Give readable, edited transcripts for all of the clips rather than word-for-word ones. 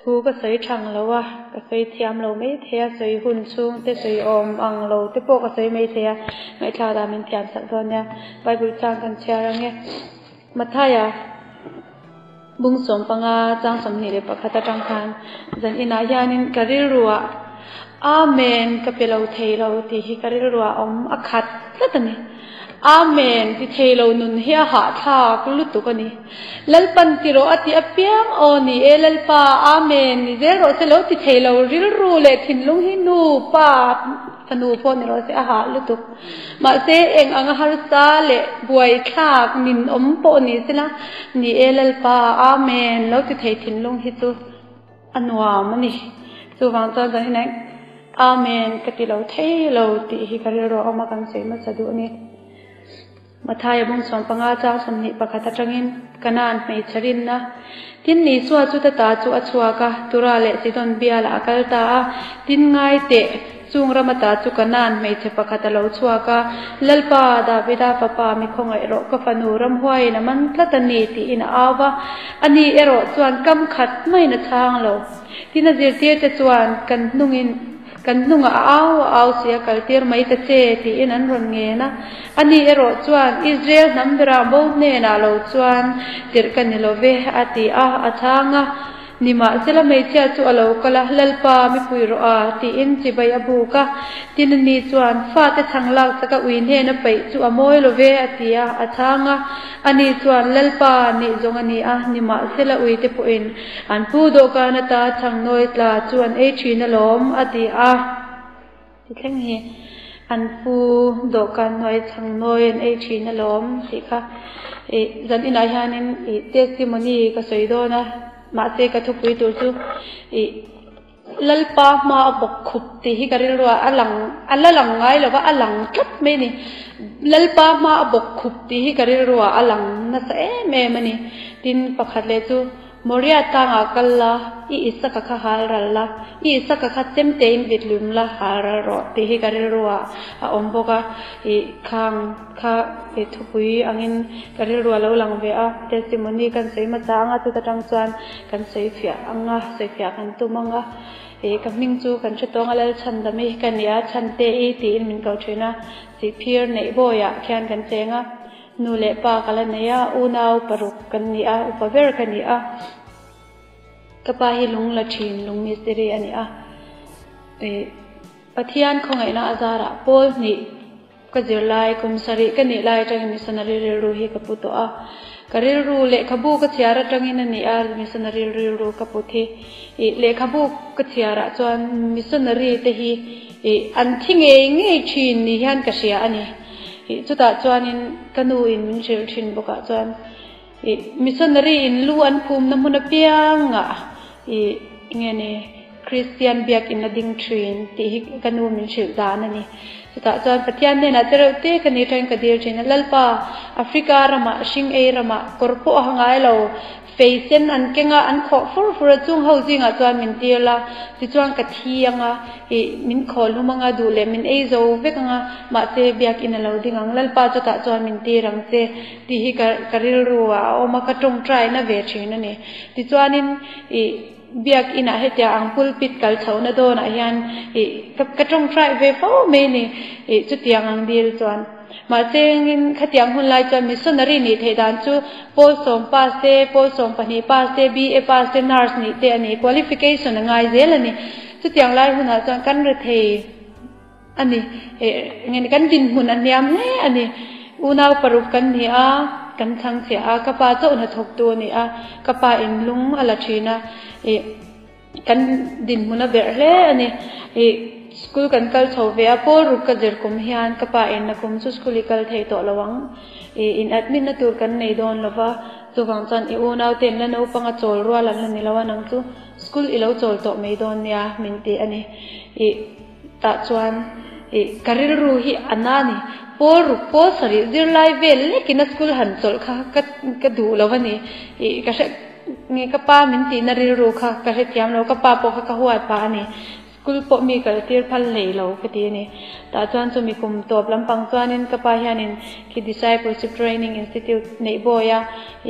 thu có sấy thằng lâu à có sấy thiam lâu mấy thế sấy hun xuống thế sấy ôm ăn lâu thế bộ có sấy mấy thế ngày chào ta mình thiam sẵn rồi nha bài buổi trang cần chia ra nghe mặt thay à bung sống bằng trang sống này để bắt khát trang khan dân ina yanin karir ruwa amen kapelau thei lo ti hi karir ruwa om akhat latani amen ti thei lo nun hi ha tha kulutu kani lalpan ti ro ati apiang oni elalpa amen ni zero se lo ti thei lo ril ru le thin lung hi nu pa thanu pho ni ro se a ha lutu ma se eng anga har sa le buai thak min om po ni sila ni elalpa amen lo ti thei thin lung hi tu anwa mani chu wang cha dan nei amen kati lo thei lo ti hi karir ro oma kan se ma sadu ni mathai bung som panga cha somni pakhatha tangin kanan mei charin na tin ni suwa chu ta chu achua ka tura le sidon biala akal ta tin ngai te chung ramata chu kanan mei che pakhatha lo chua ka lalpa da vida papa mi khongai ro ka fanu ram huai na man tlatani ti in awa ani ero chuan kam khat mai na chang lo tin a zir tir te chuan kan nungin kan nunga aw sia kaltir mai ta che ti in an ron nge na ani ero chuan Israel nambera bo ne na lo chuan tir kan ni lo ve ati a athanga nima sela mei chia chu alo kala lalpa mi pui ro a ti in chi bai abu ka tin ni chuan fa te thanglak saka uin he na pai chu amoi lo ve atia athanga ani chuan lalpa ni zong ani a nima sela ui te poin an pu do ka na ta thangnoi tla chuan e thina lom ati a ti thleng hi an pu do ka noi thangnoi an e thina lom ti kha e zan ina hianin e testimony ka soido na ma se ka thupui tur chu e lalpa ma bok khup ti hi karir ro alang ngai lo wa alang tlat me ni lalpa ma bok khup ti hi karir ro alang na sa e me mani tin pakhat le chu moria tanga kalla I isaka kha haralla I isaka kha temte in bitlum la hararo ti hi karir ro a omboka e khang kha e thupui angin karir ro lo lang ve a testimony kan sei ma changa tu ta tang chuan kan sei fia anga sei fia kan tumanga e kaming chu kan chetong alal chanda me kan ya chante e ti in min kau thina si phir nei boya khian kan chenga nu le pa kala neya unau paruk kan ni a upaver kan ni a kapa hi lung la thin lung misteri ani a e pathian khongai na azara pol ni ka zirlai kum sari kan ni lai tang missionary ru hi ka puto a karir ru le khabu ka chiara tangin ani a missionary ru ka puthi e le khabu ka chiara chuan missionary te hi e an thinge nge thin ni hian ka sia ani e chuta chuanin kanu in min shil thin boka chuan e missionary in lu an phum na mun pianga e ngene Christian biak in ding thin ti hi kanu min shil dan ani chuta chuan pathian ne na terute kani thain ka dir thin lalpa Africa rama sing e rama korpo hangai lo feisen an kenga an kho fur chung ho jinga chuan min tirla ti chuan ka thianga e min kholumanga du le min ei zo vekanga ma se biak in lo dingang lalpa chuta chuan min tirang se ti hi karil ruwa oma ka tong try na ve thina ni ti chuanin e biak ina hetia ang pulpit kal chhauna dona hian e ka tong try ve fo me ni e chutiang ang dil chuan ma chengin khatiang hun lai chuan missionary ni theidan chu pol som pani pass te BA pass te nurse ni te ani qualification ngai zel ani chutiang lai huna chuan kan re thei ani e ngeni kan din hun an niam le ani unau paruk kan ni a kan thang se a kapa chau na thok tu ni a kapa in lung ala thina e kan din huna ber le ani e school kan kal chove a por ruk ka jer kum hian kapa en na kum chu school kal thei to lawang e in admin na tur kan nei don lova chuwang chan e unau ten la no panga chol ro lan la ni lawa nang chu school ilo chol to mei don nia min ti ani e ta chuan e karir ru hi anani por sari zir lai vel lekin school han chol kha ka du lawani e ka nge kapa min ti na ri ru kha ka he tiam lo kapa po kha huat pa ani school po mi kal tir phal lei lo ka ti ni ta chuan chu mi kum top lampang chuanin kapa hianin ki discipleship training institute nei boya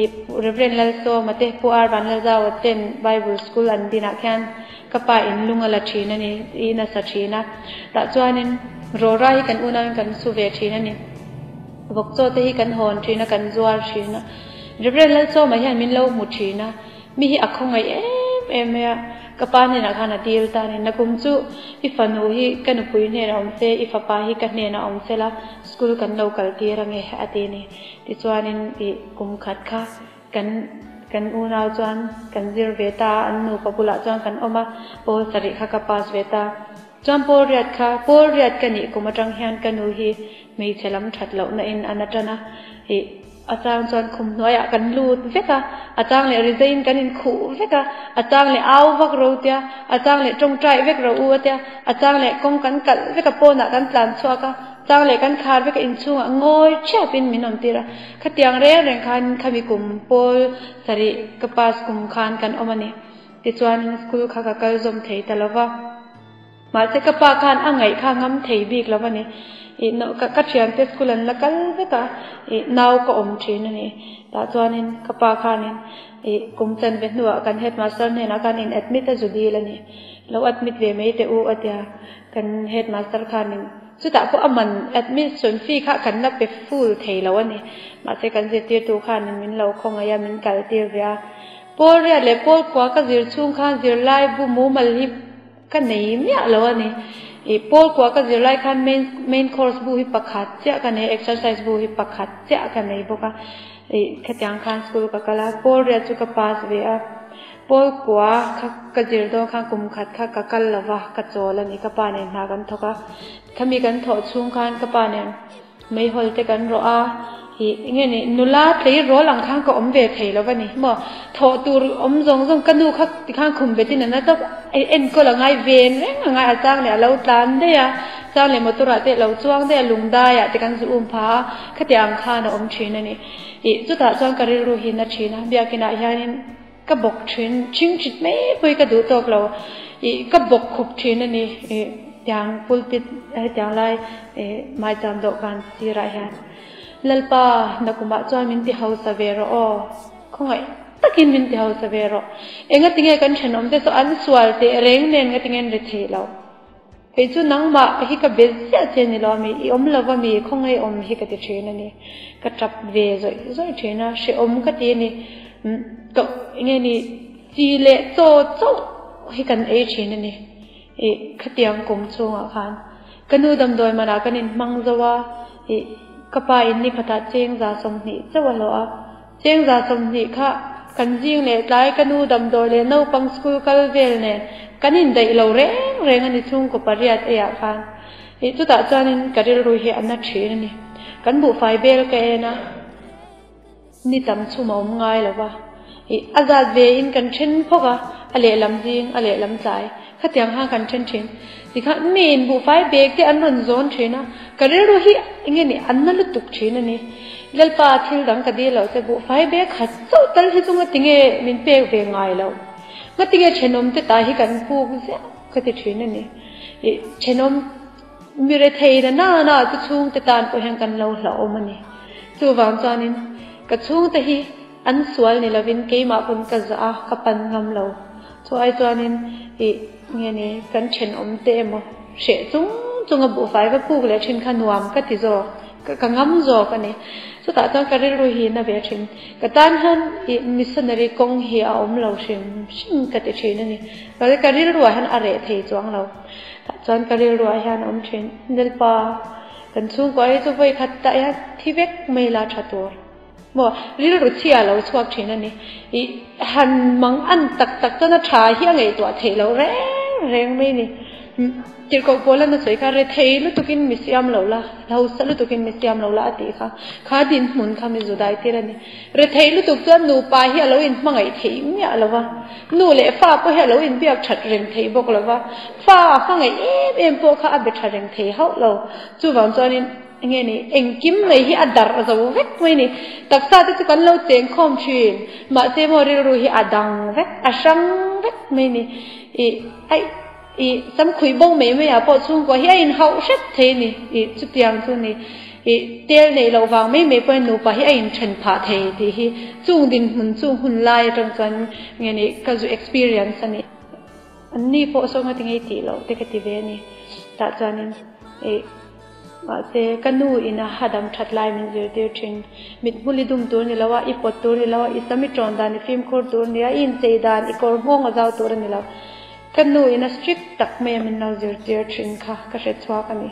I reverend lalso mate pu ar ban la zaw ten bible school an dina khan kapa in lunga la thina ni ina sa thina ta chuanin ro ra hi kan una kan su ve thina ni bok cho te hi kan hon thina kan zuar thina reverend lalso ma hian min lo mu thina mi hi akhong ai em ya kapa ni na khana deal ta ni nakum chu ifanu hi kan pui ne ra om se ifapa hi kan ne na om se la school kan local ti range ati ni ti chuanin I kum khat kha kan unau chuan kan zir veta an nu papula chuan kan oma pol sari kha ka pas veta chuan pol riat kan ni kumatang hian kanu hi mei chelam that lo na in anatana I achang chuan khum noya kan lut veka achang le resign kan in khu veka achang le aw vak ro tia achang le tong trai vek ro u tia achang le kong kan kal veka pona kan plan chuaka chang le kan khar veka in chunga ngoi chapin minom tira khatiang re reng khan khami kum pol sari kapas kum khan kan omani ti chuan school kha ka kal zom thei talawa ma se kapa khan angai kha ngam thei bik lawani I no ka thiam te school an lakal veka I naw ko om thin ani ta chuanin kapa khanin I kumchan ve nuwa kan headmaster ne na kan in admit a judil ani lo admit ve mei te u atia kan headmaster khanin chuta po aman admission fee kha kan na pe full thei lo ani ma se kan je tir tu khanin min lo khong aya min kal tir via pol ria le pol kwa ka zir chung khan zir lai bu mu mal hi ka nei mya lo ani I pol kwa ka zir lai khan main course bu hi pakhat cha ka nei exercise bu hi pakhat cha ka nei boka I khatyang khan school ka kala pol ria chu ka pass ve a pol kwa ka zir do khan kum khat kha ka kal lawa ka chol ani ka pa ne na kan thoka khami kan tho chung khan ka pa ne mei hol te kan ro a I nge ni nula thei ro lang khang ko om ve thei lo bani mo tho tur om jong kanu kha ti khang khum be tin na ta en ko la ngai ven reng ngai a chang le lo tlan de ya chang le motora te lo chuang de lung da ya te kan zu pha khatiang kha na om thin ani I chu ta chang karil ru hi na thina bia kina hianin ka bok thin ching chit me pui ka du tok lo I ka bok khup thin ani yang pulpit yang lai mai jam do kan ti ra hian lalpa nakuma chuan min ti house avero o khongai takin min ti house avero enga tinge kan thenom te so an swal te reng nen nga tingen re thelo pe chu nangma hi ka bezya cheni lo mi I om lova mi khongai om hi ka ti thena ni ka trap ve zoi thena she om ka ti ni ko nge ni chi le cho hi kan e thena ni I khatiang kum chunga khan kanu dam doi mana kanin mangzawa I kapa in ni phata cheng za som ni chawalo a cheng za som ni kha kan jing le tlai kanu dam doi le no pang school kal vel ne kanin dai lo reng ani chung ko pariat e ya khan I chu ta chanin karil ru hi anna thir ni kan bu fai bel ka ena ni tam chu mom ngai lawa I azad ve in kan chen phoka ale lam jing ale lam chai khatiang ha kan chen tikha min bu fai bek te an ron zone thina karil ru hi inge ni anna lu tuk thina ni lalpa thil dang ka di lo se bu fai bek khat so tal hi chunga tinge min pe ve ngai lo nga tinge chenom te ta hi kan pu se ka ti thina ni chenom mi re thei na chu chung te tan ko hang kan lo hla omani chu wang chanin ka chung te hi an sual ni lovin ke ma pun ka za ka pan ngam lo chu ai chanin nge ni kan chen om te mo she chung bu fai ka pu le thin khanuam ka ti zo ka ngam zo ka ni chu ta chang ka ri ru hi na ve thin ka tan han missionary kong hi a om lo shin ka ti thin ni ka ri ru han are thei chuang lo ta chang ka ri ru han om thin nel pa kan chung ko ai chu voi khat ta ya thivek mela thator mo ri ru chia lo chuak thin ani han mang an tak chana tha hi ngai to thei lo reng mai ni tir ko bola na soi ka re thei lu tukin misiam lo la lau sa lu tukin misiam lo la ati kha din mun kha mi judai tirani re thei lu tuk chan nu pa hi lo in mangai thei mi alawa nu le fa po he lo in biak that reng thei bok lawa fa ngai em po kha abe tha reng thei hau lo chu wang chanin nge ni engkim mai hi adar zo vek mai ni taksa te chu kan lo cheng khom thin ma se mo ri ru hi adang vek asang vek mai ni ai sắm khui bông mấy à bỏ chung qua hiện hậu rất thế nè chút tiếng thôi nè tel này lâu vàng mấy bên nụ bà hiện chân phá thế thì chung chung hun lai trong chân nghe nè cái sự experience nè anh đi bỏ xong cái tiếng ấy lâu thế cái tiếng nè ta cho nên mà sẽ cái nụ ina hadam thắt lại mình giờ tiêu trên mình muốn đi đun tour này là ipot tour này là isami tròn đàn phim court tour này in xây đàn ikor hong ở giao tour này là cái nụ ina strict tắc mẹ mình nào giờ tiêu trên cả cái sẽ xóa cái này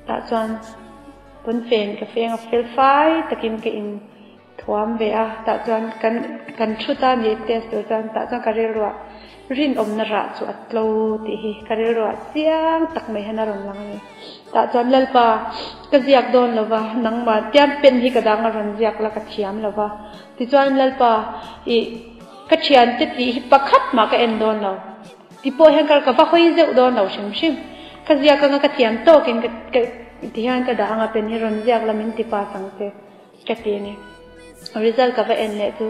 ta cho bún phèn cái phèn phèn phai ta kim cái in thoám về ta cho can chút ta nhiệt test rồi ta cho cái rồi rin na ra chu atlo ti hi kariro chiang tak mai hana ron lang ni ta chon lalpa ka ziak don lova nang ma tiam pen hi ka dang ron ziak la ka thiam lova ti chon lalpa ka thian te ti pakhat ma ka en don lo ti po hen ka va khoi zeu don lo shim ka ziak ka thiam to kin ka ti han ka dang a pen hi ron ziak la min ti pa sang te ka ti ni result ka va en le tu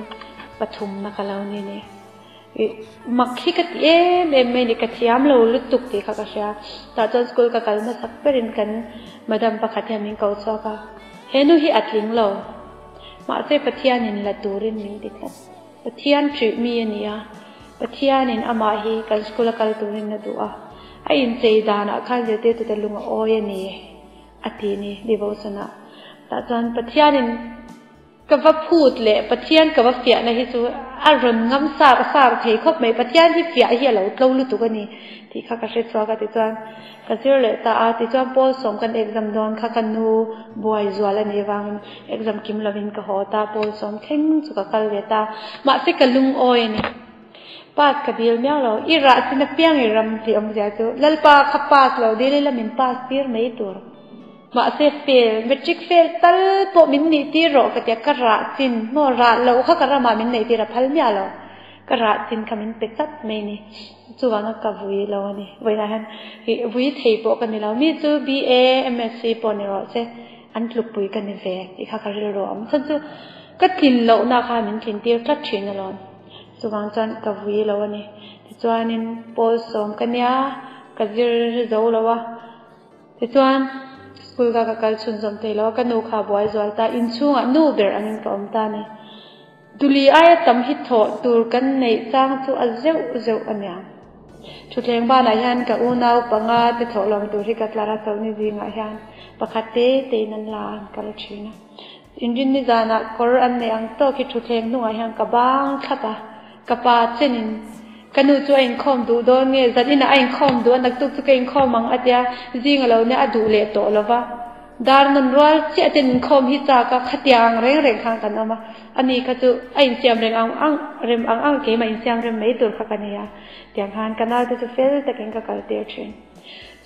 pathum na ka lo ni ni mặc khi cái em này cái thiam lâu lúc tục thì khác cả ta cho school cái mà sắp bên cái madam bác hạt mình câu cho cả henu hi atling lâu mà sẽ bắt thian nên là turin mình đi cả bắt thian chịu mi anh ya bắt thian nên ama hi cái school cái turin là đủ ai in chơi đàn à khăn giờ tết tụi lùng oi này ati này đi vào sana ta cho bắt thian nên cái vật phụt lệ bắt thian cái vật phiền này hi chú run ngắm xa thấy khóc mấy bắt thian hi phiền hi lâu lúc tụi cái này thì khác cái số cái thì cho cái gì lệ ta thì cho bố sống cái exam don khác cái nu boy rồi là này vang exam kim lovin cái họ ta bố sống khen cho cái lệ ta mà sẽ cái lung oi này pass cái điều nhau rồi ira xin piang iram thì ông già chú lalpa khắp pass rồi đi lên mình pass pier mấy tuổi mà sẽ fail metric fail tal po min ni ti ro ka tia ka ra sin no ra lo kha ka ra ma min nei ti ra phal mya lo ka ra sin ka min pe chat me ni chu wa na ka vui lo ni voi na han hi vui thei po ka ni lo mi chu BA MSc po ni ro se an tlup pui ka ni ve ti kha ka ri ro am chan chu ka tin lo na kha min tin ti tlat thin lo chu wang chan ka vui lo ni ti chuan in pol som ka nya ka zir zo lo wa ti chuan school ka kal chun zom te lo ka nu kha boy zol ta in chunga nu ber angin ka om ta ni duli aya tam hi tho tur kan nei chang chu a zeu anya chu thleng ba na hian ka unau panga te tho long tur hi ka tlara so ni jinga hian pakhate te nan la kal thina injin ni jana kor an ne ang to ki chu thleng nu a hian ka bang thata ka pa chenin kanu chu ein khom du don nge zadina ein khom du anak tuk tuk ein khom mang atia jinga lo ne adu le to lova dar nan rol che ten khom hi cha ka khatiang reng khang kan ama ani ka chu ein siam reng ang rem ang ke mai siam rem mei tur kha kania tiang han kanal te fel te ken ka kal te chen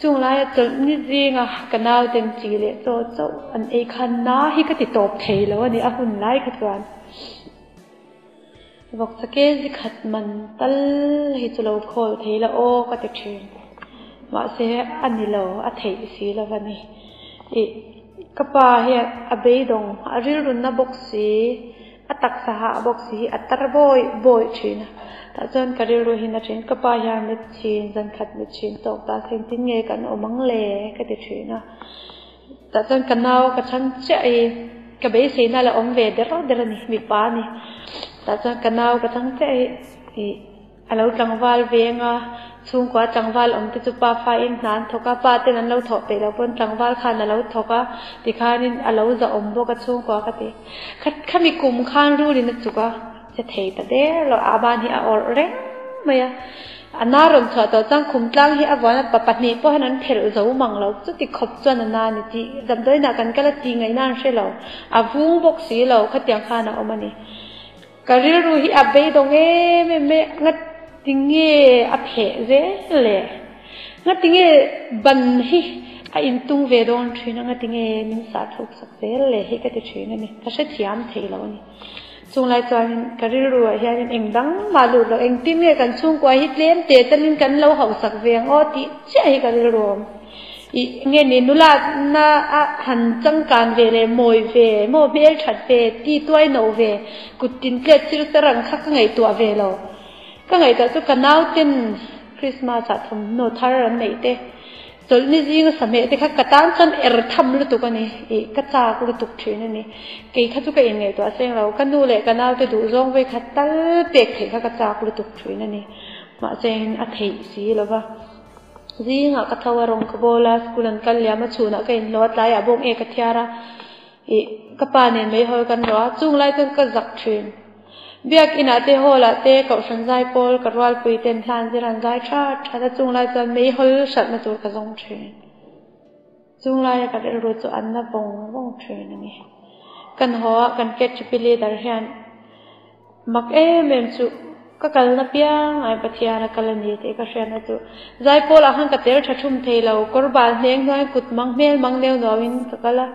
chung lai chol ni jinga kanal ten chi le cho an e khan na hi ka ti top thei lo ani a hun lai khatwan vok sake zikhat man tal hi chulo khol theila o ka te thin ma se ani lo a thei si lo wani kapa he abeidong aril run na boxi atak saha boxi atar boy thina ta jon karil ro hina thin kapa ya me chin jan khat me chin tok ta theng tin nge kan omang le ka te thina ta jon kanau ka chan che ka be se na la om ve der ni mi pa ni ta chang kanau ka chang che alo tangwal venga chung kwa tangwal om te chu pa fa in nan thoka pa te nan lo tho pe lo pon tangwal khan alo thoka ti khanin alo za om bo ka chung kwa ka te khami kum khan ru ri na chu ka che thei ta de lo aban hi a or re maya anarom tha to chang khum tlang hi awan pa patni po hanan thel zo mang lo chu ti khop chuan na ni ti dam doi na kan kala ti ngai nan she lo avung bok si lo khatiang khana omani karil ru hi abe dong me ngat tinge a phe ze le ngat tinge ban hi a in tung ve don thina ngat tinge min sa thuk sak ze le hi ka ti thina ni ka she thiam thei lo ni chung lai chuan karil ru a hian engdang malu lo eng tin nge kan chung kwa hi tlem te tanin kan lo hau sak veng o ti che hi karil ru nghe ni nula na han chang kan ve le moi ve mo bel that ve ti toy no ve kutin ke chir sarang kha ka ngai to ve lo ka ngai ta chu kanau tin คริสต์มาสทำโนทารันไหนเตจนนี่จริงสมัยเด็กข้ากระตันจนทำลุตุกันนี่กระจากลุตุกทีนั่นนี่กี่ข้าตุกเองไงตัวเสียงเรากันดูเลยกันเอาไปดูจงไปขัดตั้งเด็กข้ากระจากลุตุกทีนั่นนี่มาเสียงอัฐิสีหรือว่าจริงกระทวารองกบลาสกุลันกันเลี้ยมาชูนักเองลอดลายบงเอกที่อาระกปานินไม่หอยกันรัวจุงไล่จนกระจักทีเบียกอินาเตโฮละเตกับฉันใจโพลกระวัลปุยเต็มทานจิรันใจชาชาตจุงไล่จนไม่หอยสัตว์มาตัวกระจงทีจุงไล่กันเรื่องตัวอันนั้นบงทีนี่กันหัวกันเก็ตจิปิลีดาร์เฮียนมักเมมสุก็กันนับยังไอ้ปฏิญาณกันนี่เด็กก็เชื่อนะจูใจโพลอาหังกัดเตอร์ชัดชุ่มเทเรากรบาลเลี้ยงน้อยกุดมังเมลมังเลี้ยงน้อยวินก็ละ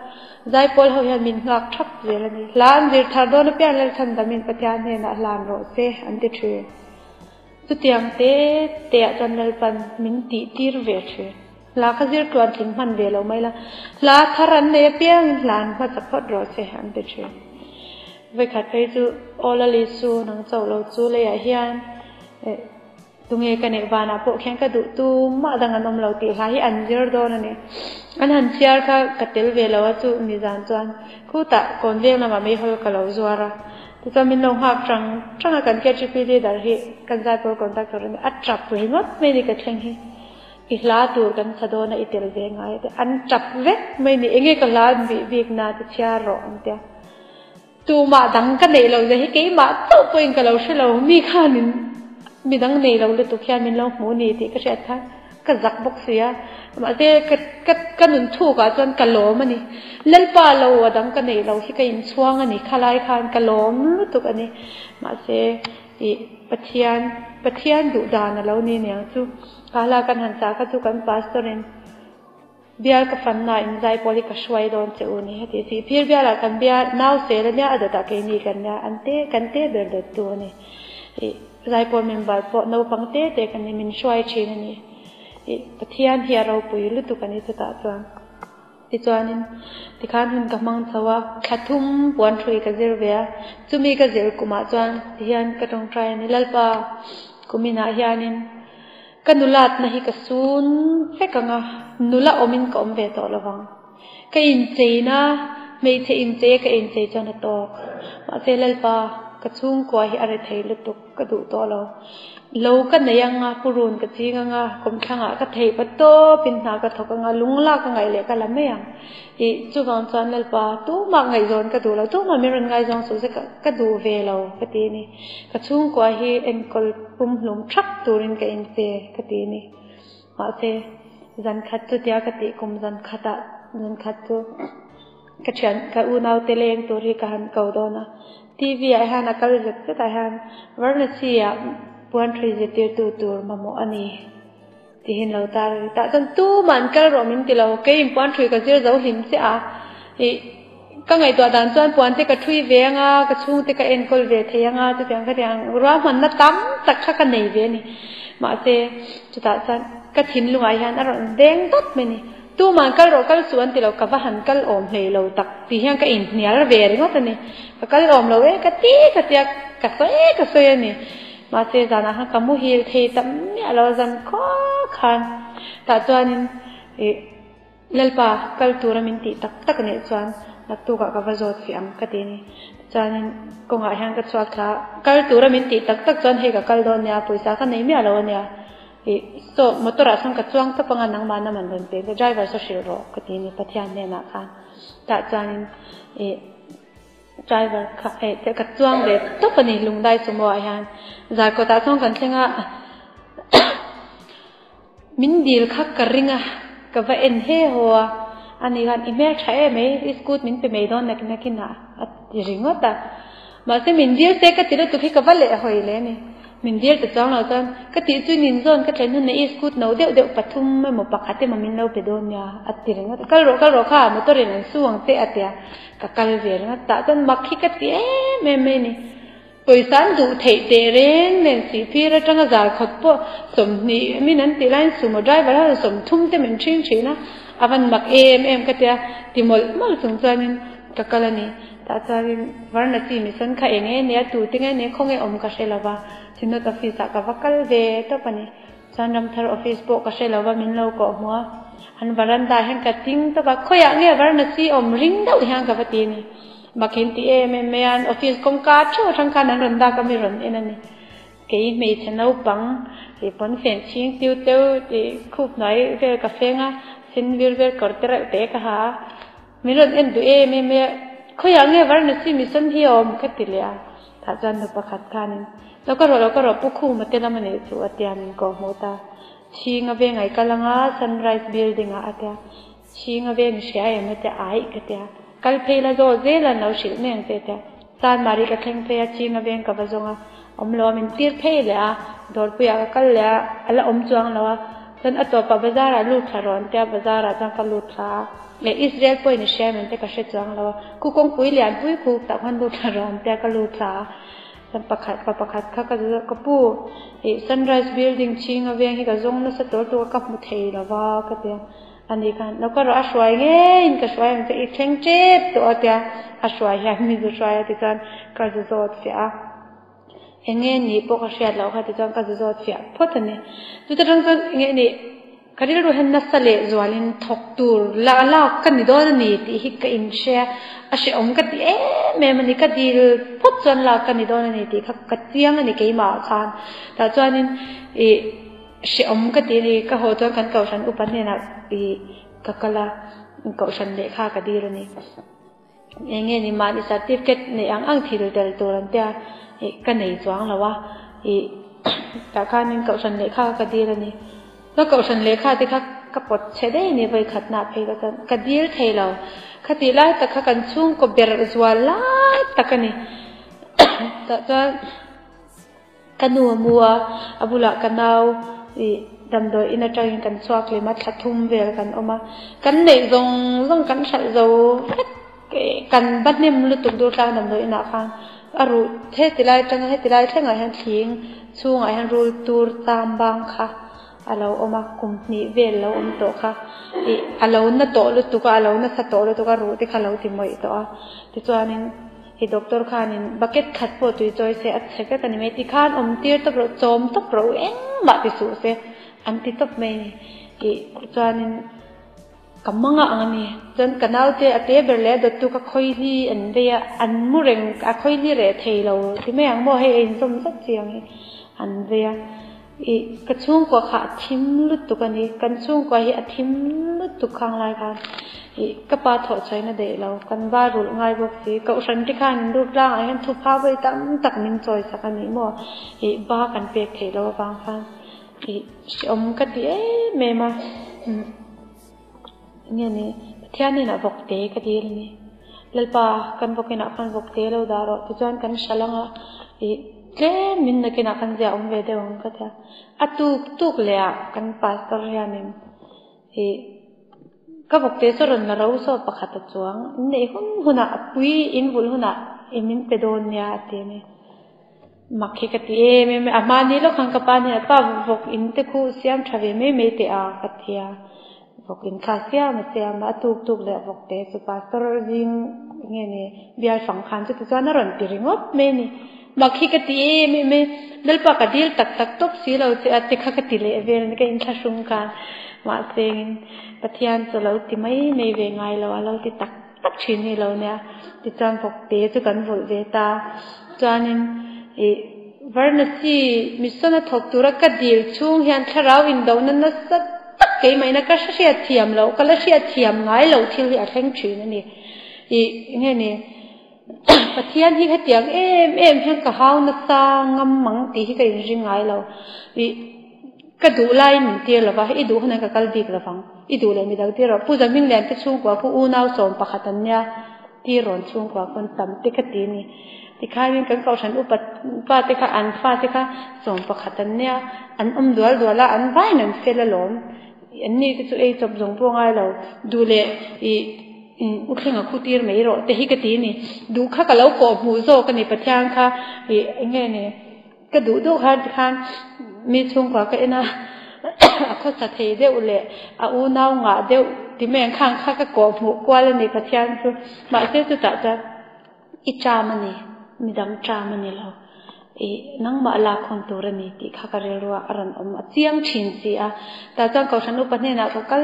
ใจโพลเขาเห็นมินหักทับเจริญนี่ล้านเดือดทาร์โดนเปียนเล่นทันแต่มินปฏิญาณเนี่ยนะล้านโรเซ่อันที่ช่วยจุดยังเตะจนเล่นปันมินตีร์เวช่วยลาขจิรกวนทิ้งมันเวลาไม่ละลาทารันเนี่ยเปียนล้านมาจะพอดโรเซ่อันที่ช่วยเวขัดไปจูโอลาลิสูนังเจ้าเราจูเลยเฮียนตรงนี้กันเนี่ยวานาพวกแข่งกระดูตูมาดังนั้นนมเราตีหายอันเยอะโดนนี่อันหันเชียร์ค่ะกัดเตลเวลาว่าจูมีจานจวนคู่ตะก่อนเวลามาไม่หอยกับเราจวาระที่จะมีลงหักจังกันแค่จีพีดีดาร์ฮีกันใจพอคนตักตัวนี้อัดจับไปหมดไม่ได้กระเทงฮีอีกลาตัวกันสะดวกนะอีเตลเวงไงแต่อันจับเวกไม่นี่เองก็ลาบีกนาจะเชียร์รออันเดียตัวมาดังกันเนี่ยเราจะให้กี่มาตัวตัวเองกับเราใช่เรามีค่านินมีดังเนี่ยเราเลยตัวแค่มีเราหมูนี่ที่ก็เช็ดทั้งก็จักบกเสียมาเจก็นุนถูกอ่ะจนกะโหลมันนี่เล่นปลาเราดังกันเนี่ยเราที่ก็ยินช่วงอันนี้คลายคานกะโหลมตุกอันนี้มาเจปะเทียนดุดานแล้วนี่เนี่ยจู่กาลากันหันจากจู่กันพาสตอร์เรนเบียร์กับฟันน่าอินใจพอดีก็ช่วยโดนเจ้านี่ที่สิพี่เบียร์ละกันเบียร์น่าเสียแล้วเนี่ยอาจจะตะเกียนี่กันเนี่ยอันเต้กันเต้เดือดตัวนี่ใจพอเมมเบอร์พอเราฟังเต้กันนี่มันช่วยชีนนี่ปะเทียนเฮียเราปุยลุตุกันนี่จะตัดจวนที่จวนนี่ที่ข้าหุ่นกับมังสวะขัดทุ่มปวนช่วยกับเจริญเบียจุมีกับเจริญกุมาจวนที่ยันกระตงใจนี่ลัลปากุมินาเฮียนินกันนุลัดนะฮิกสูนเฟกังะนุลัดอมินก็อมเวทอละวังก็อินเจนะไม่ใช่อินเจก็อินเจจนตอกมาเจลัลปากระชุ่งกว่าฮิอะไรไทยลุตุกกระดูตัวเรากันในยังงาปูรุนกระจีงากรมช่างกระเทยปัตโตปินหากระทกงาลุงลากไงเลยกันละไม่ยังจู่ก่อนจวนลัลปาตู้มักไงจนกระดูเราตู้มันไม่รันไงจงสุดจะกระดูเวเรากระตีนี่กระชุ่งกว่าฮิเอ็นกอลปุ่มหลุมชักตัวรินกับอินเจกระตีนี่มาเจจันขัดจุดยากระตีกุมจันขัดจันขัดจุกระเชียนกระอูนเอาเตเลงตัวริกันเกาโดนะทีวีไอฮันนักการเรียนก็แต่ฮันวันนี้สิปวนทรีเจติร์ตัวมาโมอันนี้ที่เห็นเราตาแต่จนตู้มันก็รอมินที่เราเกี่ยปวนทรีก็จะเราหินเสียก็ไงตัวดันจวนปวนที่ก็ทรีเวียงก็ชุ่งที่ก็เอ็นกอลเวทยังจะเพียงก็ยังรัวมันนัดตั้มตักชักกันในเวียนี่มาเจจุดตัดจันก็ทิ้งลุงไอฮันอารมณ์เด้งตัดไม่นี่ตู้มันก็รอก็ส่วนที่เรากับว่าหันก็อมเลยเราตักที่ยังก็อินเนี่ยเราเวียร์ก็ตอนนี้ก็อมเราก็ตีก็เตียก็สวยนี่มาเจจานะฮะกัมูฮีเทตัมเนี่ยเราจันข้อขันแต่จวนเลลปากัลตูรามินติตักเนี่ยจวนนักตัวกับว่าจดฟิอัมก็ตีนี่จวนกงอาหารก็ชวดค่ะกัลตูรามินติตักจวนเฮกับกัลโดนเนี่ยปุยสากันเนี่ยมีอะไรเนี่ยโซมอเตอร์รัสกับจวงตะปังนังมานามันเป็นเป็นไดรเวอร์โซเชียลโรก็ตีนี่ปะเทียนเนี่ยนะคะแต่จวนไดรเวอร์ค่ะแต่กับจวงเด็ดตัวปนิลุงได้สมบูรณ์ฮันจากก็ตาส่งกันเช่นมินดีลคักกระริงกับว่าเอ็นเฮหัวอันนี้กันอีเมลใช้ไหมอิสกูดมินไปไม่โดนนักกินอัดริงว่าแต่มาสิมินดีลเซ็กก็ติดตัวที่กับว่าเละหอยเลยนี่มินดีลแต่จ้องเราจันก็ติดจุนินโซนก็ใช้นู่นในอิสกูดเราเดี๋ยวปัทุมไม่หมดปากอัดแต่มามินเราไปโดนเนี่ยอัดริงว่าก็รอค่ะมันตัวเรียนส่วงเตะอัดเนี่ยกับการเรียนว่าแต่จนมักขี้ก็ติไม่นี่ปุยสันดูเทเตเรนเมนสีพี่เราจังจะขดพวกสมนี่มินันติไลน์สมดได้เวลาสมทุ่มเต็มชิงชีนะอาวันมักเอ็มก็เตะติมอลมาสงสารกับกันนี่แต่จารินวันนั้นที่มิสันข้าเองเนี่ยตูติงเนี่ยคงเออมกัสเลว่าชินโนตัฟฟิสักกับวักกัลเวตัวปนี่ จันรำทาร์ออฟฟิศโปกก็ใช่แล้วว่ามินเราเกาะหัวอันวารันดาแห่งกระติ้งตัวก็ค่อยอย่างเงี้ยวารันซีอมริงเดาแห่งกับปฏินี่บักเห็นตีเมย์อันออฟฟิศกงการช่วยทางการนั้นรันดาก็ไม่รันเอ็นนี่เกี่ยไม่เช่นเอาปังที่ปนเสียงชิงติวเต้าที่คูบหน่อยเวลกาแฟง่ะสินวิลกอดเตะเตะก็หาไม่รันเอ็นดูเมย์ค่อยอย่างเงี้ยวารันซีมิสันที่อมก็ติดเลยถ้าจันทร์ประคัดการนี่แล้วก็เราปุ๊กคู่มาเตะละมันเนี่ยชัวร์เตียนก็โมตาชิงเอาเวงไอ้กำลังsunrise building อาเตียชิงเอาเวงเชียร์มันจะไอ้ก็เตียกัลเพลาโจเซลันเอาชิลเนี่ยเตียซานมารีก็แข่งเพลย์ชิงเอาเวงกับว่าจงอ่ะล้อมันตีร์เพลย์เลยดอลปุยก็กัลเลยอะไรจวงแล้วจนอัตโตปะบาซาร์ลูทารอนเตียบาซาร์จังกัลลูทาเอิสราเอลปุยนี่เชียร์มันจะก็เชื่อจวงแล้วกูคงปุยเลียนปุยกูแต่พันลูทารอนเตียกัลลูทาสันประคัดข้าก็จะกปูsunrise building ชิงเอาเวงที่ก็จงนั่นสตูตัวกับมุทัยแล้วว่าก็เตียอันนี้กันแล้วก็เราช่วยเงี้ยก็ช่วยมันจะอีกเช่นเจ็บตัวเตียช่วยยังมีตัวช่วยที่กันก็จะจดเสียเงี้ยนี่พวกเสียแล้วค่ะที่กันก็จะจดเสียเพราะฉะนั้นจุดนั้นก็เงี้ยนี่ก็ที่เราเห็นนัสเลจวลินทกตูร์ละกันนี่โดนนี่ที่ฮิกอินเชียอาชีพก็ที่แม่มันนี่ก็ดีพุทธจนละกันนี่โดนนี่ที่เขาก็เตียงนี่กี่มาคันแต่จวนนี้ชีพก็ที่นี่ก็หัวจวนกันเก่าฉันอุปนิสัยก็กละเก่าฉันเด็กข้าก็ดีแล้วนี่เงี้ยนี่มาดิสัตย์เก็ตนี่อังที่เราเดินตัวนั้นเดียก็ในจวงแล้วว่าแต่ข้านี่เก่าฉันเด็กข้าก็ดีแล้วนี่แล้วก็ฉันเลี้ยข้าที่ข้ากระปดใช้ได้เนี่ยไปขัดหน้าไปก็จะกระดิ่งเทเราขัดตีไล่แต่ข้ากันช่วงก็เบรจวลไล่แต่กันนี่แต่จะกันนัวมัวอบุละกันเอาดำโดยอินาจัยกันสวกเลยมาทัดทุ่มเวลกันออกมากันเด็กรงกันฉัดโจกันบัดนิ่มลุตุกดูกลางดำโดยอินาคังอรุเทติไล่จังเทติไล่เท่งไงฮันทิ้งช่วงไงฮันรูตูร์ตามบางค่ะเราเอามาคุมนี่เวลเราโตค่ะเราน่ะโตลุตุกเราน่ะสะโตลุตุกรู้ที่เขาเราที่ไม่โตที่ตัวนี้ด็อกเตอร์ขานินบักเก็ตขัดปวดตัวจอยเสียอัดเสกแต่นี่ไม่ที่ขานตีร์ตกรจอมตกรู้บัดที่สุดเสียอันที่ตบไม่ตัวนี้กำมังอันนี้จนกันเอาเจ้าเตี้ยเบลเล่ดตุกค่อยลีอันเดียอันมุเรงค่อยลีเรทเทเราที่ไม่ยังบอกให้เองสมสักเสียงอันเดียกระช่วงกว่าขาทิมลุดตุกันนี้กันช่วงกว่าที่ทิมลุดตุกข้างไรกันก็ปาถอดใช้นั่นเดียวเรากันว่ารู้ง่ายบอกสิก็ฉันที่ข้างรูปร่างไอ้กันทุบผ้าไปตั้งตักมินจอยสักอันนี้มั่วบ้ากันเปียกเทเราบางครั้งอมก็ดีเมมาเนี่ยนี่เที่ยนี่นะบอกเตะก็ดีเลยนี่แล้วป้ากันบอกกินกันบอกเตะเราดาร์ที่จวนกันฉลองเล่มินนักกินกันจะเวเดวงก็เถอะตุกเลยกันพาสตอร์ยานิมก็บอกเตะสุรนเราสอบประคัตจวงเนี่ยหุ่นปุยอินบุลหุ่นมินเปโดนเนี่ยเตะเนี่ยมักเขกตีไม่อามานี่เราขังกับปานี่ป้าบอกอินเตคูเสียมทวีไม่เตะกัตยาบอกอินข้าเสียมเสียมมาตุกเลยบอกเตะสุภาพสตอร์จิงเนี่ยนี่เบียร์สองขันจุดจวนนั่นตีริงบไม่นี่มักเขกตีไม่เดลปากดีลตักตบสีเราจะติดข้ากตีเลยเวรนี่ก็อินทชุงกันมาเสียงปัทยานจะเราติไม่ในเวงไงเราติดตักชินนี่เราเนี่ยติดจวนบอกเตะจุกันบุลเวตาจวนนี้วันนี้มิสนาทอกตุรักดีลช่วงยันทราวอินดาวนั้นสัตตักเกยไม่นักก็เสียเทียมเราก็เลยเสียเทียมไงเราที่เราแข่งชินนี่เนี่ยนี่ปัทยานที่เขาเตียงเอ็มเห็นกับเขาหน้าตางำมังตีที่เขาจริงไงเราก็ดูไล่เหมือนเดียวหรอวะดูคนนั้นก็กลดีกระฟังดูเลยไม่ได้ที่เราผู้จะมิ่งแรงที่ช่วงกว่าผู้อู้น่าสมปะขันเนี่ยที่ร้อนช่วงกว่าคนต่ำที่กตีนี่ที่ข้าวิ่งกันเก่าฉันอุปป้าที่ข้าอันฟ้าที่ข้าสมประคัตเนี่ยอันดัวละอันไว้นั่นเฟลล้มอันนี้ก็จะจบสงพวงไงเราดูเลยอุทงคู่ตีร์ไม่รอแต่ฮิกตีนี่ดูข้ากับเรากอบมูโซกันนี่ปัจจังข้าเงี้ยนี่ก็ดูข้าที่ข้ามีช่วงกว่าก็นะข้าสัตย์เดียวเลยอูน่าวงาเดียวที่แม่ข้างข้าก็กอบมูกว่าแล้วนี่ปัจจังคือมาเสียสุดจะอิจฉามันนี่มีดังจามันนี่เรา นังมาลาคนตัวนี้ที่ข้าก็เรียกว่าอรันอมเจียงชินสีแต่จังเขาฉันอุปนินะก็กัล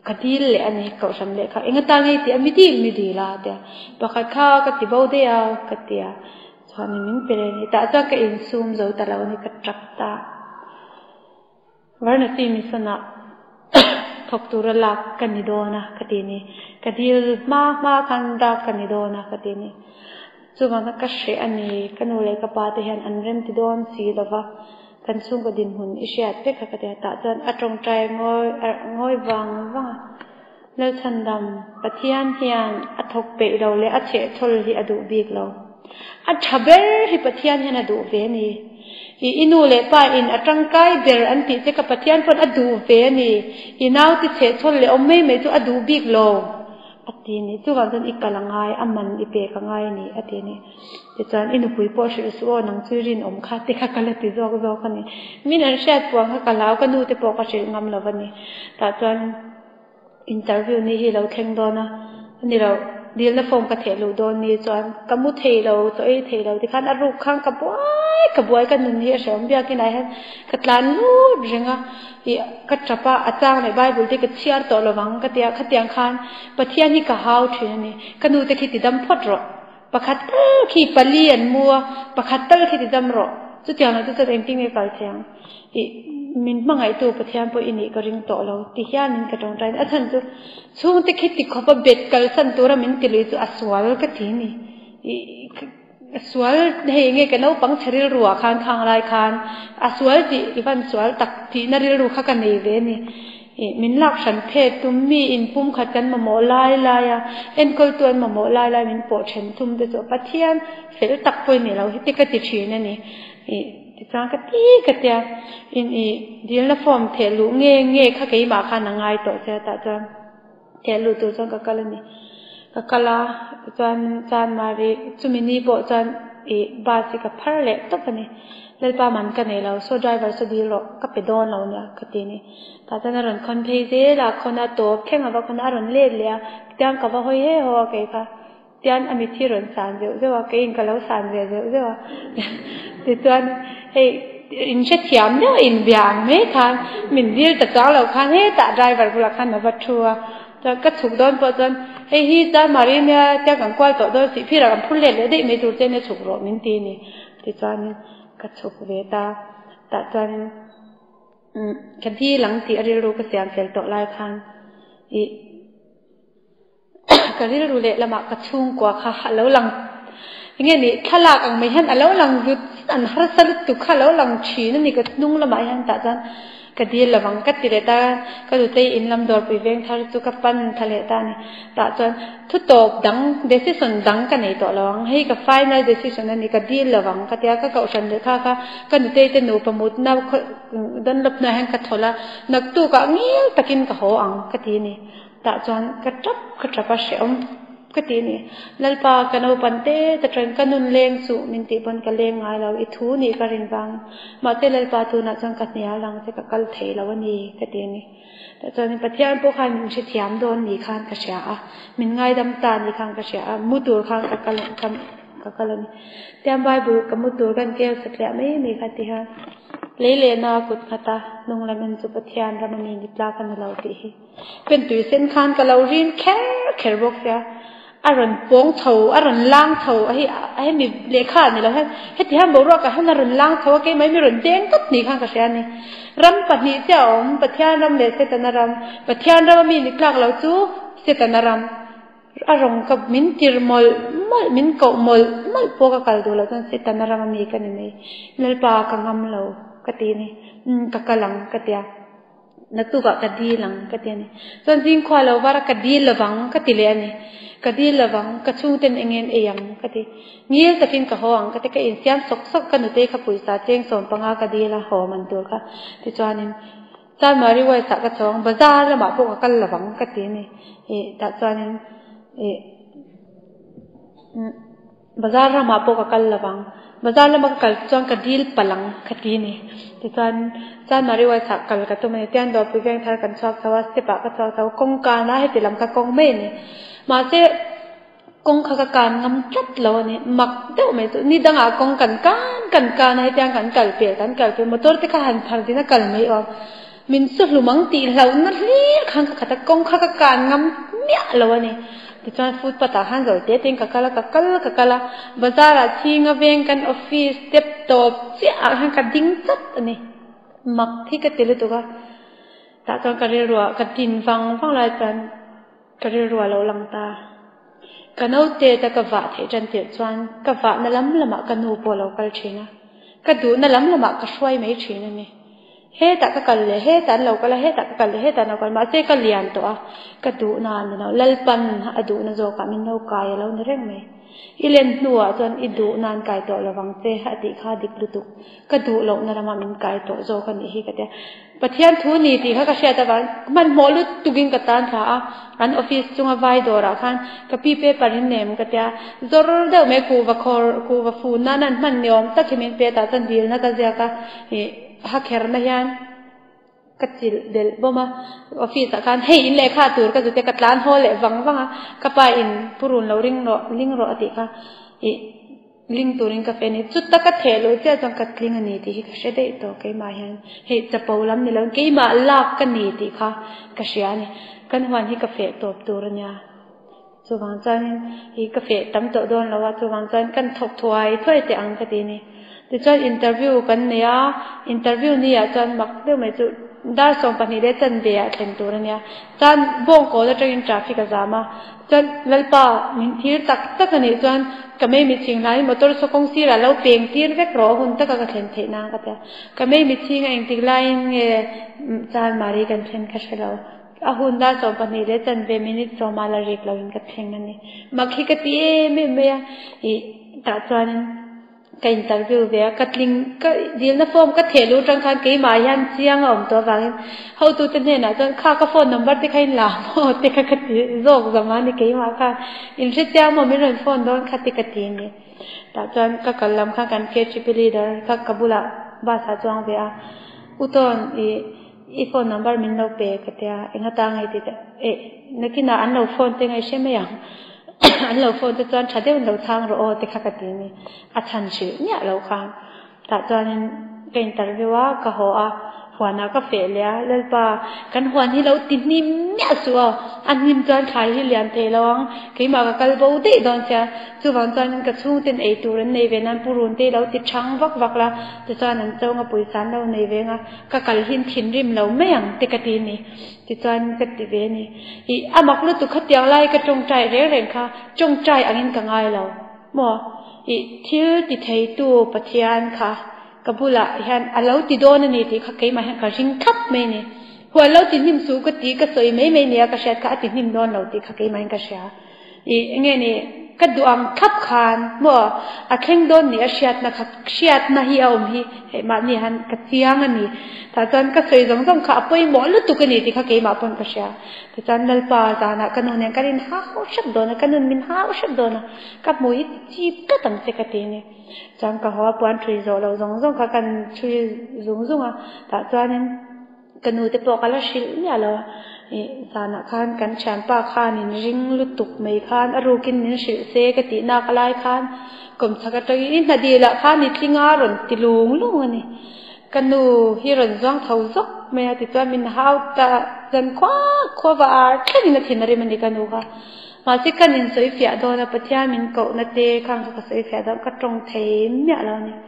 คดีเลยอันนี้เขาฉันเลยค่ะเองต่างไงที่ไม่ดีละเดียบางข้าวก็ที่บ่าวเดียก็เดียส่วนนี้มันเป็นนี่แต่จังก็อินซูมจะแต่ละวันนี้ก็จับตาวันนี้ที่มีสนะทบตัวละกันนิโดนะคดีนี้คดีมากกันดักกันนิโดนะคดีนี้ส่วนนั้นก็เสียอันนี้กันนู่นเลยก็ปาฏิหาริย์อันเริ่มที่โดนสีแล้วว่ากันสุ่งก็ดินหุ่นอิเชียเด็กก็เดียตาจนตรงใจง่อยวางแล้วฉันดำปะเทียนเฮียนทกเปเราเลยเฉะทลที่อดูบีกเราชับเบลที่ปะเทียนเฮียนอดูเวนี่อินูเลยป้าอินจังไกเบลอันที่จะกับปะเทียนพนอดูเวนี่นาวที่เฉะทลเลยไม่จูอดูบีกเราอันนี้จู่กันจนอีกกำลังไงมันอีเปกังไงนี่อันนี้แต่จนอินุปุยปอชิลสู้นังจุรินข้าติข้ากันเลยติดจอกกันนี่มีนันเชฟปวงข้ากันแล้วกันดูแต่ปอกชิลงามแล้ววันนี้แต่จนอินเตอร์วิวนี่เราแข่งโดนนะนี่เราเดียร์ละฟงกระเทลูโดนนี่จนกำมุเทเราตัวเอเทเราที่ขันอรุข้างกระบวยกันนุ่นเหี้ยเฉยๆไม่อยากกินอะไรฮะกระตานนู้ดเรื่องกระจับอาจารย์ในไบเบิลที่กระเชียร์ตัวระวังกระเตียขัดยังขันปะเทียนนี่กระหาวถึงนี่กันดูแต่คิดติดดำพอดรอปะขัดขี้ปลีอันมัวปะขัดที่ติดดำรอจุดอย่างนั้นจุดเองที่มีการเชียงมินมังไอตัวปะเทียนพออินี่ก็ริงโตเราที่ยานินกระจงใจอาจารย์จุช่วงที่คิดติดขบเบ็ดกัลสันตัวเรามินติลุยจุอสวาลก็ทีนี่สวาลเฮงเงกันเอาปังเชริลรัวคางลายคานสวาลจีอีวันสวาลตักที่นริลรัวข้ากันในเวนี่มินลักฉันเพศตุ้มมีอินพุ่มขัดกันมาโมลายเอ็นกอลตัวมาโมลายมินปวดฉันทุ่มเดือดปะเทียนเสร็จตักไปนี่เราที่กติชีนั่นนี่ที่จางกติกติอินเดียนละฟอร์มเทลูเงข้าเกี่ยมาข้านังไงต่อเสียแต่จางเทลูตัวจางก็กลนี่ก็กลาจานมารีจุมินีบอกจานบาสิกับพาร์เล็ตตัวนี้เล่นปามันกันเนี่ยเราโซ่ไดรเวอร์โซ่ดีหรอกก็ไปโดนเราเนี่ยกตินี่แต่จานนั้นคนเพย์เจล่ะคนน่ะตัวแข่งกับคนน่ะรอนเล่เลยเตียงกับว่าเฮ้ยหัวเกี่ยค่ะเตียงอมิที่รอนสานเจ้าว่าเกี่ยงกับเราสานเจ้าว่าที่จานอินเชตยามเนี่ยอินเบียงไม่คันมินดิลแต่จ้าเราคันแต่ไดรเวอร์พลังคันนับชัวจะก็ถูกโดนพอจนฮีจานมารีเนี่ยจะกันกวาดต่อโดนสิพี่เรากันพูดเล่นเลยได้ไม่ถูกเจเนี่ยถูกหรอกมินตีนี่ที่จานก็ถูกเวตาแต่จานกันที่หลังที่อริรูก็เสียงเสียงต่อลายคันก็เรียรู้เลยละมากระชุ่งกว่าค่ะแล้วหลังอย่างเงี้ยนี่ถ้าหลักอังไม่เห็นแล้วหลังยุดอันฮาร์สลุตุค่ะแล้วหลังชีนั่นนี่ก็นุ่งละมาเห็นแต่จานก็ดีละวังก็ติดตาก็ดูใจอินลำดอร์ไปเวงทารุตุกับปันทะเลตานี่แต่จนทุกตัวดัง decision ดังกันในตัวละวังให้กับ final decision นั่นนี่ก็ดีละวังก็เดียก็เก่าฉันเลยค่ะก็ดูใจจะหนูประมุดนับดันลับหน้าแห่งกัทโทละนักตู้ก็เงี้ยตะกินก็หัวอังก็ดีนี่แต่จนก็จับเสียมก็ดีนี่แล้วปากันเอาปันเต้แต่จนก็นุนเลงสู่มินติบันก็เลงไงเราอีทูนี่ก็ริงบังมาเต้แล้วปาตัวน่ะจังกัดเนี่ยหลังจะก็กัลเทแล้ววันนี้ก็ดีนี่แต่จนปัจจัยพวกใครมินเสียมโดนนี่ข้างกระเสียมินไงดำตานี่ข้างกระเสียมุดตัวข้างกัลนี่เตรียมใบบุกมุดตัวกันเกลสักแล้วไม่มีใครที่ฮะเลนากุดขตานุ่งละมันจุปทยานเราไม่มีนิปลากันเราตีเป็นตุยเส้นข้างกับเราเรียนแค่บอกเสียอารมณ์ป้องเท้าอารมณ์ล้างเท้าให้มีเลขาเนี่ยเราให้ที่ห้ามบอกว่ากับให้อารมณ์ล้างเท้าก็ไม่มีอารมณ์เด้งตัดนี่ข้างกับเสียนี่รำปัดนี่เจ้าปัดยานรำเลเสตนารำปัดยานรำมีนิปลาเราจูเสตนารำอารมณ์กับมินติร์มอลมินเกามอลไม่พวกกัลดูเราจนเสตนารำมีกันนี่เนื้อปลากังงำเรากตินี่กัลลังกติยานักตุกะกดีหลังกตินี่จนจริงขวาเราว่ากดีละวังกติเลยนี่กดีละวังกระชุ่งเต็นเองเอียงกติเงี้ยตะกินกะหองกติกะอินเสียมสกกันอุเตขปุยสาเจงสอนปังอากดีละหอมันตัวค่ะที่จานินจานมาริวัยสักกะจองบาซาละมาพวกกันละวังกตินี่แต่จานินบาซาละมาพวกกันละวังบาซาละมากัลจองกดีลพลังกตินี่ที่จานมาริวัยสักกัลกะตัวมันเตียนดอกไปเวียงทากันชอบสวัสดิ์ปะกะชอบสาวกงกานะให้ติลำกะกงเมนี่มาเจ กงขกการงำจัดเราเนี่ยมักเดี๋ยวไม่ตัวนี่ดังอากงกันให้แต่งกันกัลเปียมอเตอร์ที่เขาหันพันที่นักกัลไม่ออกมินสุดหลุมังตีเรานั่นเรียกขังขัดกงขกการงำเนี่ยเราเนี่ยที่จวนฟูดปะตาหันเราเตะติงกักละบาซาร์ชิงเวงกันออฟฟิศเต็ปท็อปเสียหันกัดดิ้งจัดนี่มักที่กัดเตลตัวก็แต่จวนกัดเรียรัวกัดดินฟังลายจันกัดเรียรัวเราลังตากันเอาเตะตะกะวะเทจันเตะจวนกะวะนั่นล้ำละมากันหูปอเรากัลชีนะกระดูนั่นล้ำละมาก็ช่วยไม่ชีนะนี่เฮตะกะกัลเลยเฮตันเราก็ละเฮตะกะกัลเลยเฮตันเราก็มาเซกัลเลียนตัวกระดูนานเนาะลัลปันอดูนโจกะมินเอากายเราเนี่ยเร่งไหมอีเลนหัวจนอีดูนานกายตัวระวังเซหะติขาดิกลุตุกระดูเรานั่นละมามินกายตัวโจกันนี่ฮิกะเตปะเทียนทูนี่ที่เขาก็เชื่อแต่ว่ามันหมอลุตุกินกันตานท่าอันออฟฟิศจุงอวัยดอราคันกับพี่เป้ปรินเนมกันเตะจอร์เดอร์เมกูวะฟูนั่นมันยอมสักที่มันเป้ตาตันดีลนักเสียกะฮักเฮร์นยันกัดจิลเดลบ่มาออฟฟิศคันเฮอินเลขาตัวก็จะเตะกัดล้านโฮเล่วังกับไปอินผู้รุนเราลิงรออติค่ะลิงตัวลิงกาแฟนี่จุดตะกัดเทโลเจ้าจังกัดลิงอันนี้ที่ก็เสด็จตัวกี่มาเห็นเฮจะปูล้ำนี่แล้วกี่มาลากกันนี่ที่ค่ะก็เสียนี่กันวันที่กาแฟตัวเนี่ยส่วนบางจานที่กาแฟตั้มตัวโดนแล้วว่าส่วนบางจานกันถกถวยถ้วยแต่อังกฤษนี่แต่จนอินเตอร์วิวกันเนี่ยอินเตอร์วิวนี่จนมักเดี๋ยวไม่จุดได้ส่งปนิเดจันเบียเป็นตัวเนี่ยจนบ่งโกจะจะอินทราฟิกจะมาจนเวลป้ามินที่ตักนี่จนก็ไม่มีสิ่งไหนมอเตอร์สกงซีระเราเปลี่ยนที่เรียกรอหุ่นตะก็เห็นเทน่าก็แต่ก็ไม่มีสิ่งอะไรที่ไล่เงี้ยจานมารีกันเช่นก็ใช่เราอาหุ่นได้ส่งปนิเดจันเบมินิตรมาลาริกเราอินกับเช่นนั้นนี่มักฮิกตีไม่อีตาจวนก็อินเตอร์วิวเวียกัดลิงก็ดีลน่ะฟอร์มก็เทลูจังคันกี่มายันเสียงอมตัวฟังเขาตัวเต็นน่ะจนข้าก็โฟนนัมเบอร์ที่ใครหลามโอ้ที่ก็ตีโจกสมัยนี้กี่มาค่ะอินเสียเจ้ามันไม่เรื่องโฟนโดนคัดติกตีนี่แต่จนก็กำลังข้ากันเคจิปิลีเดอร์ก็กบุละบาสาจวงเวียอุตอนอีโฟนนัมเบอร์มินเราเปย์ก็เดียเองก็ตั้งไอ้ที่นักกินอันเราโฟนเต็งไอ้ใช่ไหมยังอันเราโฟนจะจวนชัดเดียวเราทางเราโอ้ที่ข้ากตีนี่อาชันชื่อเนี่ยเราค่ะแต่จวนเป็นอินเตอร์วิวว่าก็หัวหัวน่ะก็เฟลเลยแล้วป่ะกันหัวที่เราติดนิ่มเนี่ยสัวอันนิ่มจวนขายที่เรียนเทลองกี่มาก็กลบเอาได้ตอนเช้าส่วนจวนก็ช่วงเต็นไอตัวในเวนั้นผู้รุ่นที่เราติดช่างวักละแต่จวนนั้นเจ้าก็ปุ๋ยสารเราในเวงก็กลหินถิ่นริมเราไม่อย่างติกตีนี่ที่จวนก็ติเวนี่อีอามักลุตุขัดเดียวไล่ก็จงใจเร่งค่ะจงใจอันนี้ก็ง่ายเราหมออีที่ติดไทยตัวปะเทียนค่ะกับบุละเห็นเราติดโดนนี่ที่เขาเกี่ยมาเห็นเขาชิงทับไม่เนี่ยหัวเราติดนิ่มสูงก็ตีก็สวยไม่เนี่ยก็เสียก็ติดนิ่มโดนเราที่เขาเกี่ยมาเห็นก็เสียอีเงี้ยนี่ก็ดูอังทับคานมั่วอาเข่งโดนเนี่ยเสียดนะครับเสียดนะเฮียอมฮีเห็นมาเนี่ยหันกระเทียงอันนี้แต่จนก็สวยสงข้าไปหมดลุตุกันนี่ที่เขาเกี่ยมาปนก็เสียแต่จนนั่นป่าจานะกันนู่นเนี่ยกันนี่หาเขาชัดโดนกันนู่นมินหาเขาชัดโดนกับมวยจีบก็ตั้งใจกันนี่จังก็หัวปวนช่วยโจเราส่งเขากันช่วยส่งแต่จนกันนู่นที่ปอกกันละชิลเนี่ยเราสานะคันกันแชมป้าคันนี่ริงลุตุกไม่คันอรูกินนี่ชิลเซกตินักลายคันกลมสักตัวนี้นาดีละคันนี่ทิ้งอารมณ์ติลุงอันนี้กันนู่ฮิรันจ้องเท้าซกไม่ติดตัวมินหาวตาจันคว้าว่าแค่นี้นาทีนั่นเองมันดีกันนู่ค่ะมาสิกันอินสวยฟิอาโดนปัจจัยมินเก่านาเตข้างก็สวยฟิอาโดนก็ตรงเทมเนี่ยแล้วเนี่ย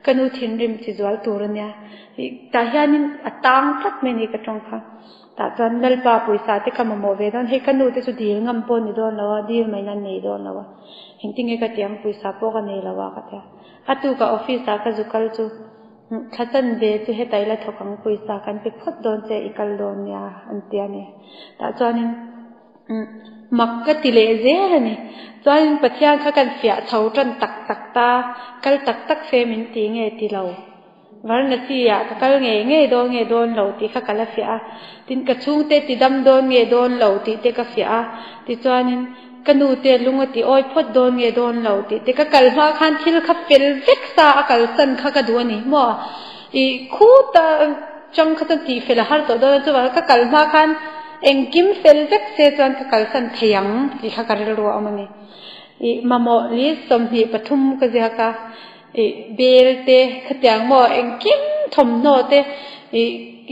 กันนู่ทิ้งริมสิจวลตัวเนี่ยแต่เฮียนี่ตั้งทัดไม่นี่ก็ตรงค่ะแต่ตอนนั้นป้าปุยสาที่เขามาโมเวดอนให้กันนู่ที่สุดดีงามปนนี่โดนแล้วดีไม่นั่นนี่โดนแล้วเห็นที่งี้ก็เตียงปุยสาพวกกันนี่แล้วก็เตียอัตุกับออฟฟิศสาก็จุกลจูข้าจันเบจุให้ไตละทกังปุยสากันไปพดโดนเจอีกัลโดนเนี่ยอันเตียนี่แต่ตอนนี้มักก็ติเลเซ่เนี่ยตอนปัจจัยข้ากันเสียเท่าจนตักตากัลตักเฟมินตีเงี้ยตีเราวันนั้นสิอ่ะกัลเงี้ยโดนเราตีข้ากันละเสียตินกระชุ่งเตติดำโดนเราตีเตกเสียตีตอนนี้กันดูเตลุงตีอ้อยพดโดนเราตีเตกกัลมาคันที่เราขับเฟลเฟกซ่ากัลสันข้ากันดูนี่มั่วอีคู่ตาจังข้าตันตีเฟลฮาร์ตัวโดนตัวกัลมาคันเอ็งกิมเฟลเฟกเซจวนกัลสันเทียงที่ข้ากันรู้เอามันนี่ มาโมลิสมหิปทุมก็จะกะเบลเตขดยังโมเองกินทมโนเต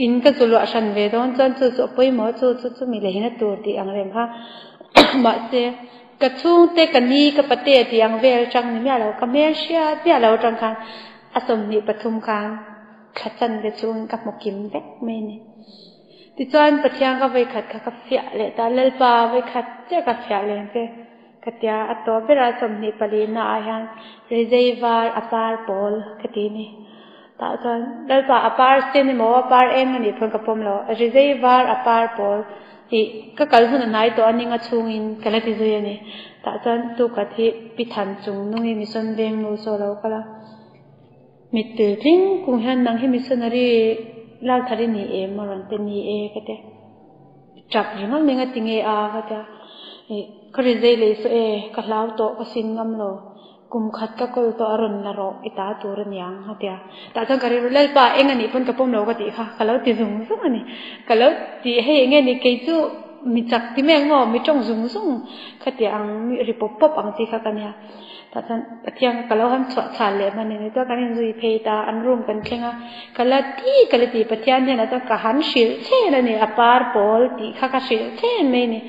อินก็จุลวชันเวดอนจนจุปุยโมจุมีเลยนะตัวที่อังเรมค่ะมาเสกระชุ่งเตกันนี้กับปะเตที่อังเวลจังนี่เราก็เมียเชียที่เราจังคันอสมหิปทุมคันขัดจันกระชุ่งกับหมกิมเล็กไม่เนี่ยที่จวนปะเทียงก็ไปขัดกับเฟียเลยแต่เล่ปาไปขัดเจ้ากับเฟียเลยเจ้กัตยาอัตโตเวลาสมนิปลีนาอายันรีเซวาร์อปาร์บอลกตินีตาจนเล่ปาอปาร์สเตนิโมอปาร์เอ็นนี่พงกับผมเรารีเซวาร์อปาร์บอลที่ก็กลหุ่นนายตัวอันนี้ก็ชุ่งอินกันเลยที่สุดนี่ตาจนตุกที่พิธันจุงนุ่งมิสันเวงนูโซเราก็ละมิตรริงกุงฮันนังให้มิสันรีเล่าทารินีเอมรันเตนีเอก็เดจับริงันมิงติงเออาก็เดก็รีเซเลยสุก็เล่าโตก็สินงำโลกุมขัดก็กูตัวอรุณละรออิตาตัวรันยังฮะเดียแต่จังการีรู้เล่ป่าเองอันนี้เพิ่นกับผมเราก็ตีค่ะก็เล่าตีซุงซุงอันนี้ก็เล่าตีให้เองอันนี้เกี่ยวมีจักที่แม่งอมีจ้องซุงซุงขัดที่อังมีริปป๊อปอังตีค่ะกันเนี่ยแต่จังเที่ยงก็เล่าหันสวดสาเลยมันเนี่ยตัวกันนี่จุยเพตาอันรุ่มกันเข่งอ่ะก็เล่าก็เลยตีปะเที่ยงเนี่ยนะจังก็หันชิลเช่นนี่อปาร์บอลตีค่ะก็ชิลเช่นไม่เนี่ย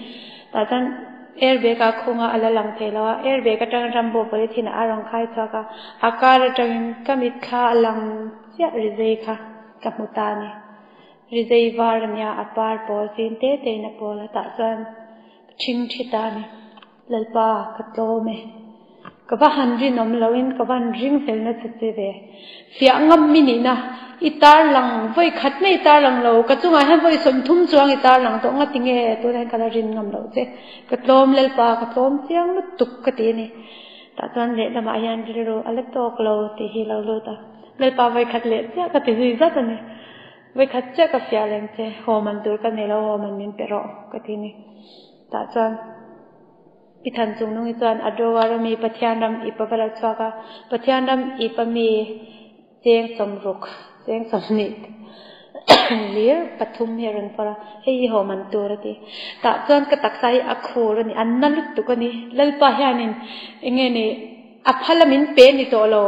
แต่จังเอร์เบก้าคงอะไรหลังเทลว่าเอร์เบก้าจังจำบ่ไปที่น่ะอารมณ์ใครชักอากาศจังก็มิดข้าหลังเสียริเซค่ะกับมุตานี่ริเซวาร์เนี่ยอปาร์บอลสินเตนะบอลแต่ส่วนชิงชิตานี่เลลปากัดโลเมก็ว่าหันรินอมลาวินก็ว่าริงเซลนัดเจเวเสียงงมินินะอิตาหลังไว้ขัดไม่อิตาหลังเราก็จุงไอ้ไว้สมทุ่มจวงอิตาหลังตัวงัดติงเอตัวนั้นก็รินงำเราเจก็โลมเลลปาก็โลมเสียงลุตุกกตินี่แต่ตอนเละละมายันริโรอเล็กโตกเราตีฮีเราลูตาเลลปาไว้ขัดเละเจ้าก็ตีฮีซัดนี่ไว้ขัดเจ้าก็เสียแรงเจโฮมันตัวกันเนี่ยเราโฮมันมินเปรอกตินี่แต่ตอนพิธันจุงนุ่งอีจวนอดวารมีปัจจัยนำอิปปะละชวกะปัจจัยนำอิปมีเจงสมรุกเจงสมนิดเลี้ยปฐุมเฮรันฟระให้ยี่ห้อมันตัวระดีแต่จวนกระตักใส่อักโขรนี่อันนั้นลุตุกันนี่เล่าป่าฮานินเองนี่อภัลมินเป็นนี่ตัวเรา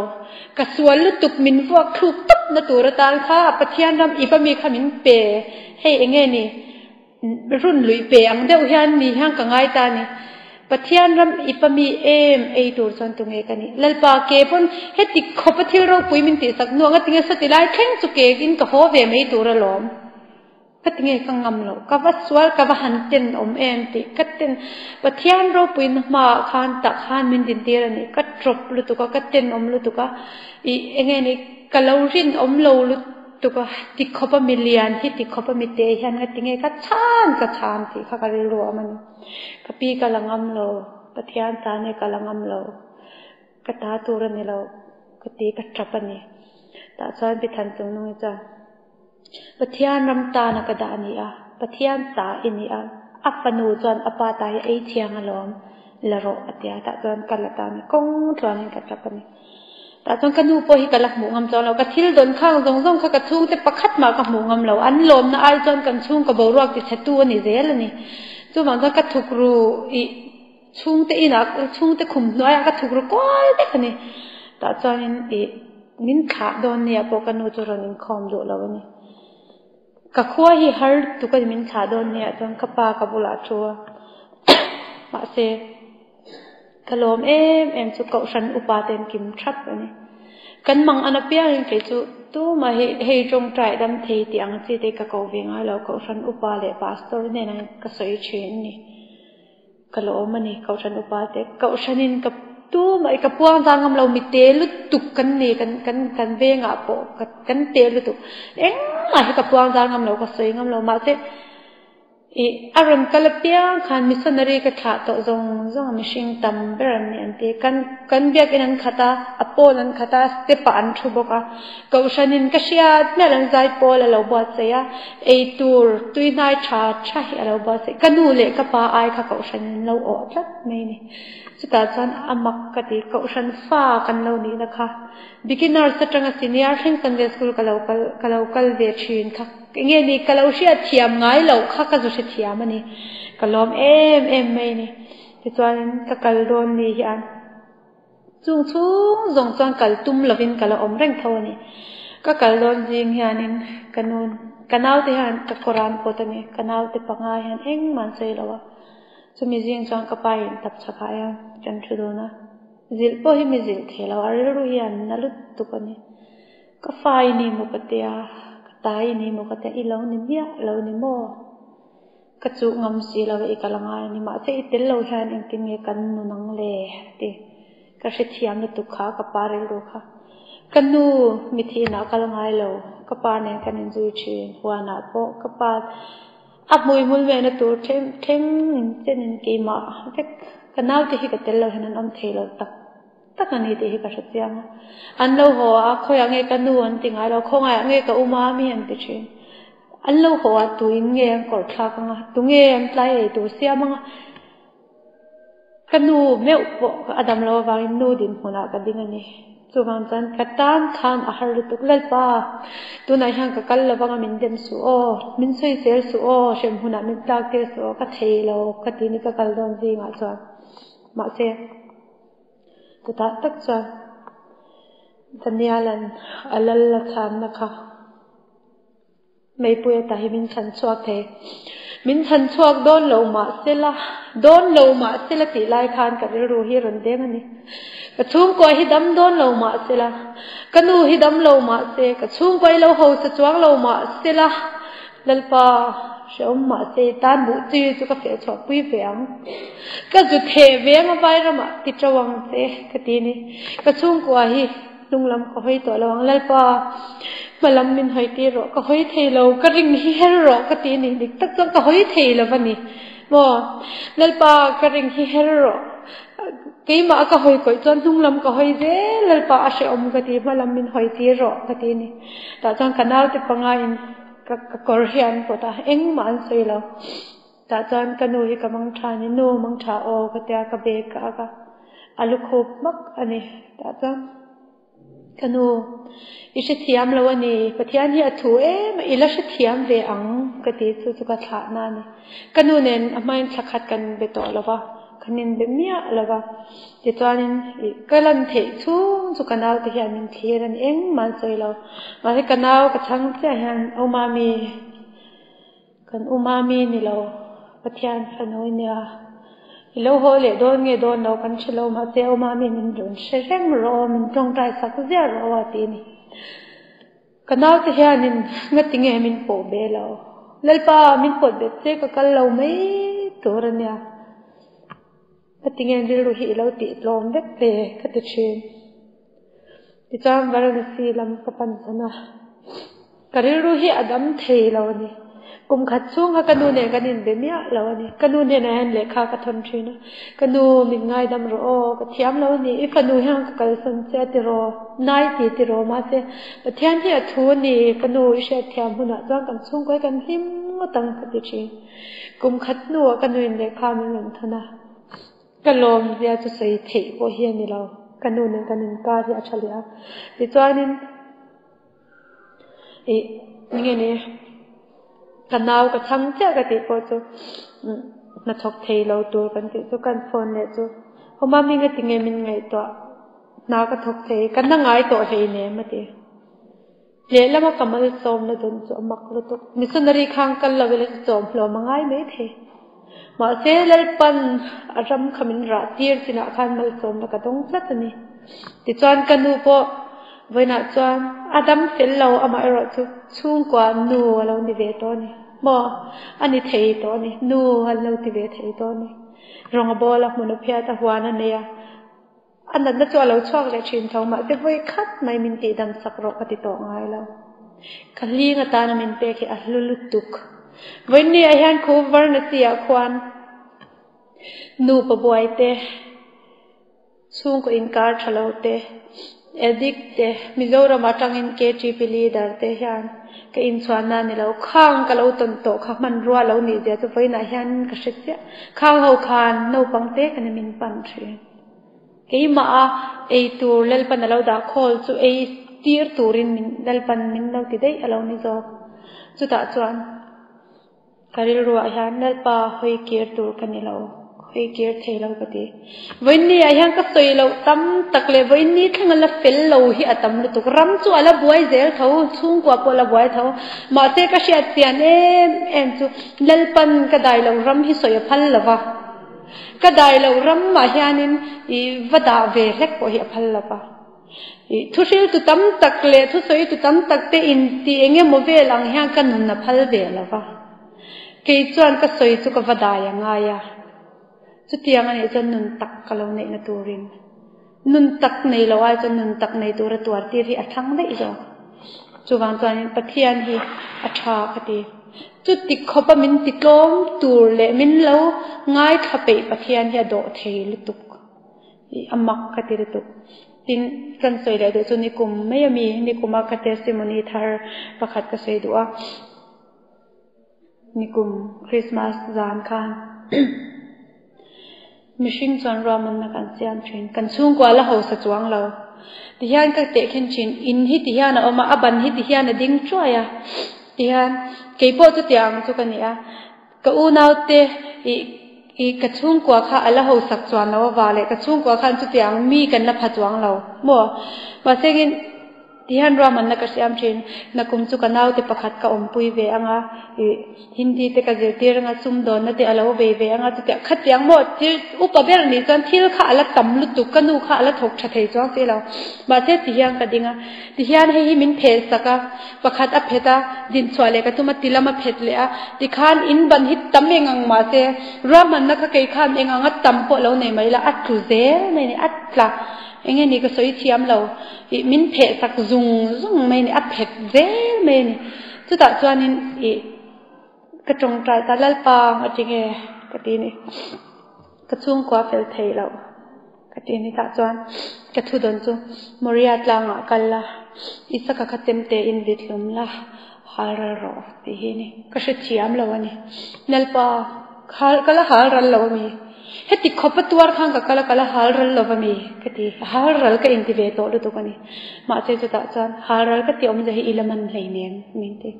กระสวนลุตุกมินพวกคลุกตับนตัวระตาข้าปัจจัยนำอิปมีขมินเปให้เองนี่รุ่นลุยเปอังเดียวฮานี่ห้างกังไงตานี่ปัจจัยนำอิปมีไอตัวส่วนตรงเอกันนี่เล่าป่าเก็บพนเฮติขบที่เราปุยมินติสักนัวก็ติงสติไลแข่งสุเกกินก็หัวเวไม่ตัวระล้อมก็ติงกังงำเราก็ว่าสวลก็ว่าหันเต็นเอ็มติก็เต็นปัจจัยเราปุยนมาขานตักขานมินดินเตียนี่ก็จบลุตุก็เต็นลุตุก็อีเองนี่ก็เรารินเราลุตุก็ติขบมิเลียนที่ติขบมิเตยันก็ติงก็ชานติข้าก็เรียรู้มันก็ปีก็ลังงำเราปัจจัยตาเนี่ยก็ลังงำเราก็ตาตัวนี่เราก็ตีก็จับนี่แต่ส่วนพิธันจุงนุ่งจ้ะปัจจัยนำตานักดานี่ปัจจัยตาอินี่อัปปนูจวนอปาตายไอเทียงอารมณ์ละโรอัตยาแต่ส่วนกัลตานี่กงจวนนี่ก็จับนี่แต่ส่วนกันดูพอหิกลักหมูงำจวนเราก็ทิลโดนข้างทรงๆเขากระทุ่งแต่ประคัดมากับหมูงำเราอันลมนะไอจวนกันชุ่งกับบรวกติดเช็ดตัวนี่เสียแล้วนี่จู่บางทีก็ถูกรูชุ่งแต่อีนักชุ่งแต่ขุมน้อยก็ถูกรู้ก้อยแต่คนนี้แต่ตอนนี้มินขาโดนเนี่ยพวกกันนูจรนินคอมดูแล้วนี่ก็ขั้วฮีฮาร์ตุกันมินขาโดนเนี่ยจนขปากบุลาชัวมาเสกลมจุกเอาฉันอุปาเต็มกิมทับนี่กันมังอันเปียยังเกจูตู้มาเฮจงใจดำเทตีอังจีเด็กก็เวียงแล้วก็ฉันอุปาเลปาสตอร์เนี่ยนะก็สวยเชนนี่ก็โลมันนี่เขาฉันอุปาเด็กเขาฉันนินกับตู้มาไอ้กับพวงจางเรามีเตลุตุกกันนี่กันเวงอ่ะโปกันเตลุตุมาให้กับพวงจางเราก็สวยเรามาเสอารมณ์กัลเปียขันมิสนารีก็ขาดต่อจงมิชิงตัมเบรนนี่อันที่กันเบียกินันขัดอโปนันขัดสเตปอันทุบกะก็ฉันนินก็เชียดเนี่ยหลังใจโปแล้วเราบอดเสียไอตัวตุยนายชาเราบอดเสียกันดูเล็กกับป้าไอค่ะก็ฉันนินเราอดละไม่นี่สุดท้ายฉันอามักกติก็ฉันฟ้ากันเรานี่นะคะbeginner สตรังซีเนียร์เช่นกันเดสคูลก็เราเวชินค่ะเงี้ยนี่ก็เราเชื่อเทียมง่ายเราข้าก็จะเชื่อเทียมมันนี่ก็ล้อมไม่นี่ ti chuan ka kal don ni hian chung zong chuan kal tum lovin kala om reng tho ni ka kal don jing hianin kanun kanau te hian ka koran potani kanau te panga hian eng man sei lawa chumi jing chuan ka pain tap chaka ya kan thudona zil po hi mi zil thelawa ru hian nalut tukani ka fai ni mo patia ka tai ni mo ka te ilo ni bia lo ni mo ka chu ngam si lawa ikalanga ni ma se itel lo hian in kin nge kan nu nang le ti ka hre thiam na tukha ka parel ro kha kanu mithi na kalangai lo ka pa ne kanin zui chin huana po ka pa apmui mul ve na tur them chenin ke ma tek kanau te hi ka tel lo hanan am thelo tak ani te hi ka hriang an lo ho a khoya nge kanu an tinga lo khonga nge ka uma mi an ti chin an lo ho a tuin nge an kor thla ka nga tu nge an tlai e tu sia manga kanu meu po adam lo wa nu din huna ka dingani chuwang chan katan khan a har tuk lal pa tuna hyang ka kal lawanga min dem su o min soi sel su o shem huna min tak te su ka theilo ka tini ka kal don jinga chuan ma se ta tak chuan danialan alal la chan na kha mei puya ta hi min chan chuak the min chan chuak don lo ma sela ti lai khan ka ru hi ron de mani ka chung ko hi dam don lo ma sela kanu hi dam lo ma se ka chung ko lo ho sa chuang lo ma sela lalpa shom ma se tan bu chi chu ka fe chho pui veang ka ju the veng a vai rama ti chawang se ka ti ni ka chung ko hi lunglam ko hoi to lawang lalpa malam min hoi ti ro ka hoi thei lo ka ring hi her ro ka ti ni dik tak chang ka hoi thei lo bani mo lalpa ka ring hi her ro cái mà cái hồi coi chân hung lắm cái hồi dễ là bà sẽ cái gì mà làm mình hồi gì rõ cái gì này, ta chọn canal thì bằng ai cái Korean của ta anh mà anh xây lâu, ta chọn cái nuôi cái măng trà này nuôi măng trà ô cái tia cái bê cái alu khop mắc anh này, ta chọn cái nuôi ít thiam lâu anh này, cái thiam hiện thu mà ít là thiam về ăn cái gì chú cái thà na này, cái nuôi này anh chắc chắn cần bị tổ lâu kanin be mia lawa ti chuanin kalan thei chung chu kanau te hian min thiran eng man soilo ma he kanau ka chang che hian umami ni lo pathian hanoi nia lo ho le don nge don no kan chilo ma te umami min ron shereng ro min tong tai sak zia ro wa ti ni kanau te hian in ngatinge min po be lo lalpa min pot be che ka kal lo mai torania Katingan dil ruhi lau ti lom dek te katichin. Di chang Varanasi lam kapan sana. Karil ruhi adam thei lau ni. Kum khat chung ha kanu ne kanin be mia lau ni. Kanu ne na han lekha ka thon thina. Kanu min ngai dam ro o ka thiam lau ni. I kanu hang ka kal san che ti ro. Nai ti ro ma se. Pathian hi athu ni kanu ishe thiam huna chang kan chung koi kan him tang katichin. Kum khat nu kanu in lekha min ron thana. Kalom dia tu sei thei bo hian ni lo kanu ne kanin ka ri achalia ti chuanin nge ne kanau ka chang cha ka ti po chu na thok thei lo tur kan ti chu kan phone ne chu homa mi nge tinge min ngai to na ka thok thei kan na ngai to hei ne ma ti le lama kamal som na don chu mak lu tu missionary khang kal la vele chom hlo mangai me the mà xe lal pan aram khamin ra tir tina khan mal som na ka dong tlat ani ti chuan kanu po voina chuan adam fel lo ama ro chu chung kwa nu lo ni ve to ni mo ani thei to ni nu hal lo ti ve thei to ni rong bola munu phia ta huana ne ya anan na chu lo chuak le thin thau ma te voi khat mai min ti dam sak ro ka ti to ngai lo khali nga ta na min pe ki a lulutuk when ni a hian khu Varanasi a khwan nu pa boy te chung ko inkar thalo te edik te Mizoram atangin KTP leader te hian ka in chuana ni lo khang ka lo ton to kha man ruwa lo ni je chu voina hian ka hritya khang ho khan no pangte kan min pan thri ke ma a ei tur lel pan lo da khol chu ei tir turin min lel pan min lo ti dei alo ni zo chu ta chuan karil ruwa hian lalpa hoi kir tur kanilo cái kia thấy lâu cái gì với ni ai hang cái soi lâu tâm tắc lệ với ni thằng là phèn lâu hi atam lu tục ram chu ala buai zel thâu chung qua po la buai thâu mà thế cái chuyện tiền em chu lalpan cái đại lâu ram hi soi phal lava cái đại lâu ram mà hianin vada về lek po hi phal lava thu sel tu tam tak le thu soi tu tam tak te in ti enge mo ve lang hang kan nun na phal ve lava cái chuan cái soi chu cái vada ya nga ya chu tiang ani chuan nun tak kalo nei na turin nun tak nei lo ai chuan nun tak nei tur tuar ti ri athang dei zo chu wang chuan pathian hi atha khati chu tik khopa min tiklom tur le min lo ngai thape pathian hi do thei lutuk amak khati lutuk tin kan soi le do chu nikum mayami nikuma ka testimony thar pakhat ka sei duwa nikum Christmas zan khan mishing chuan raman na kan siam thin kan chung kwa la ho sa chuang lo ti hian ka te khin chin in hi ti hian a oma aban hi ti hian a ding chuaya ti hian keipo chu tiang chu kan ya ka u nau te i ka chung kwa kha ala ho sak chuan lo wa le ka chung kwa khan chu tiang mi kan la pha chuang lo mo ma segin tihan raman na ka siam thin na kum chu kanau te pakhat ka ompui ve anga hindi te ka jetir nga sum don na te alo ve ve anga te khatyang mo ti upaber ni chan thil kha ala tam lu tu kanu kha ala thok tha thei chuang se lo ba te tihyang ka dinga tihian he min phe saka pakhat a pheta din chwale ka tuma tilama phet le a ti khan in ban hit tameng ang ma se raman na ka kai khan enganga tampo lo nei mai la at tu ze nei ni atla enge ni ka soi thiam lo min phe sak zung mai ni a phet ze mai ni chu ta chuanin ka tong trai ta lal pang a chinge ka ti ni ka chung kwa fel thei lo ka ti ni ta chuan ka thu don chu moria tlanga kalla isaka khatem te in litlum la haral ro ti hi ni ka she thiam lo ani lal pa khal kala haral lo mi heti khopatuar khang ka kala haral lo mi ka ti haral ka in ti ve to lu to kani ma che chu ta chan haral ka ti om jahi ilaman hleinen min te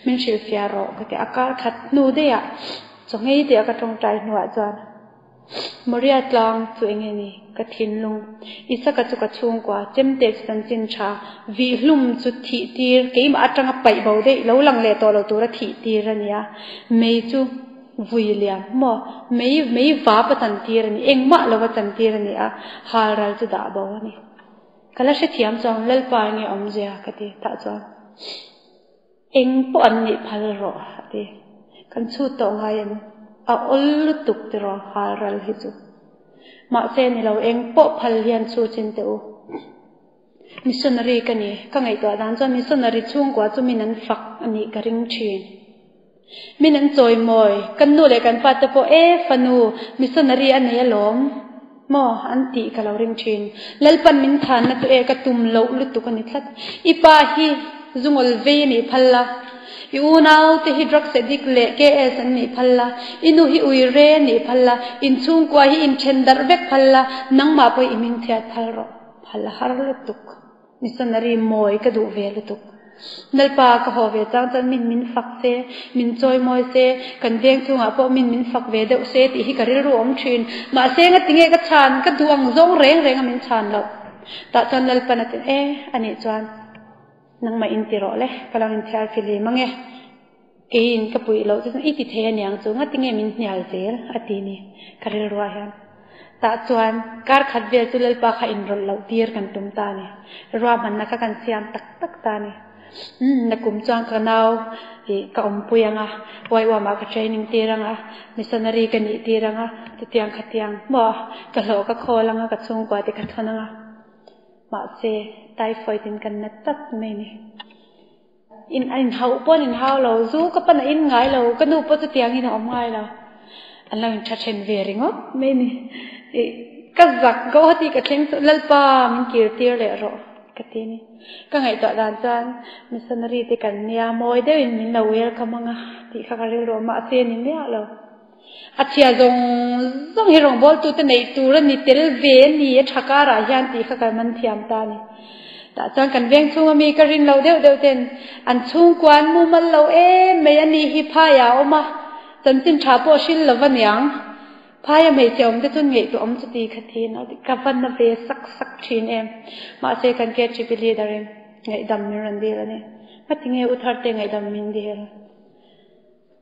min shil fia ro ka ti akar khat nu de ya chongei te ka tong trai nuwa chan moria tlang chu enge ni ka thin lung isaka chu ka chung kwa chemte chan chin tha vi hlum chu thi tir keim atanga pai bo de lo lang le to lo tu ra thi tir ania mei chu vui liam mo mei va pa tan tir ni engma lo wa tan tir ni a haral chu da bo ni kala she thiam chong lal pa nge om ja ka ti ta chong eng po an ni phal ro ti kan chu to ngayan a ol tuk ti ro haral hi chu ma se ni lo eng po phal hian chu chin te u missionary ka ni ka ngai to dan cho missionary chung kwa chu min an fak ani ka ring thin min an choi moi kan nu le kan pa te po fanu missionary an nei lom mo an ti ka lo ring thin lalpan min than na tu ka tum lo lu tu kan thlat ipa hi zungol ve ni phalla iunau te hi drug sedik le ke es an ni phalla inu hi uire ni phalla in chung kwa hi in tender vek phalla nangma poi iming thia thalro phalla har lu tuk missionary moi ka du ve lu tuk nalpa ka ho ve chang chan min fak se min choi moi se kan veng chunga po min fak ve de se ti hi karil ru om thin ma se nga tinge ka chan ka duang zong reng min chan lo ta chan nalpa na te ani chuan nang ma in ti ro le kalang in thar fili mange ke in ka pui lo chu i ti the niang chu nga tinge min hnial zel ati ni karil ru hian ta chuan kar khat ve chu lalpa kha in rol lo tir kan tum ta ni ro man na ka kan siam tak ta ni na kum chang ka nau ka puyanga wai wa ma ka training tiranga missionary ka ni tiranga ti tiang khatiang mo ka lo ka kholanga ka chung kwa ti ka thonanga ma se typhoid in kan na tat me ni in hau pon in hau lo zu ka pan in ngai lo ka nu po ti tiang in om ngai lo an lo in tha chen ve ringo me ni ka zak go ti ka thleng lalpa min kir tir le ro ka ti ni ka ngai to dan chan missionary te kan nia moi de in min no welcome nga ti kha ka ro ma se ni nia lo achia zong hi rong bol tu te nei tu ra ni tel ve ni thaka ra hian ti kha ka man thiam ta ni ta chan kan veng chung mi ka rin lo deu ten an chung kwan mu mal lo me ani hi pha ya oma chan tin tha po shil lo van yang พายไม่จมแต่จนเงยตัวจะตีขัดทีนเอาดิกับวันนเวสักทีนมาเสกันเกจิปิลีดาริมเงยดำมิรันดีแล้วเนี่ยมาถึงเงยอุทธรเตงเงยดำมินดีแล้ว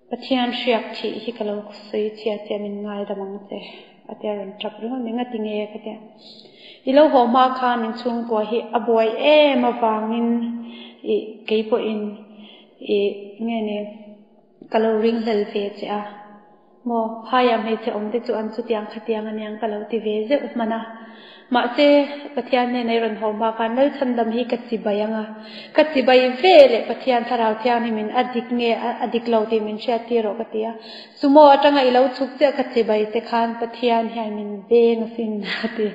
ปะเทียนเชียกที่ฮิกาโลกสุยเทียเทียมินง่ายดำมังเจอาเทียรันจับเรื่องนี้งั้นถึงเงยกันเนี่ยอีโลหัวมาคานินชุงกัวฮิอบวยมาวางนินอีเกี่ยบอินอีเงี้ยเนี่ยกาโลริงเซลเฟจอ่ะโมพายามให้เจ้าได้จุอันสุดยังขัดยังอันยังกาโลติเวเจอุมานะมาเจปะเทียนในรันหัวมาคานั่งชันดำฮิกัดจิบยังอ่ะกัดจิบายเวเลปะเทียนทาราวเทียนมินอดิกเงยอดิกเลาที่มินเชียตีโรกัดยาสมมติจังไงเราชุกเจ้ากัดจิบายเตคานปะเทียนให้มินเบงสินนาที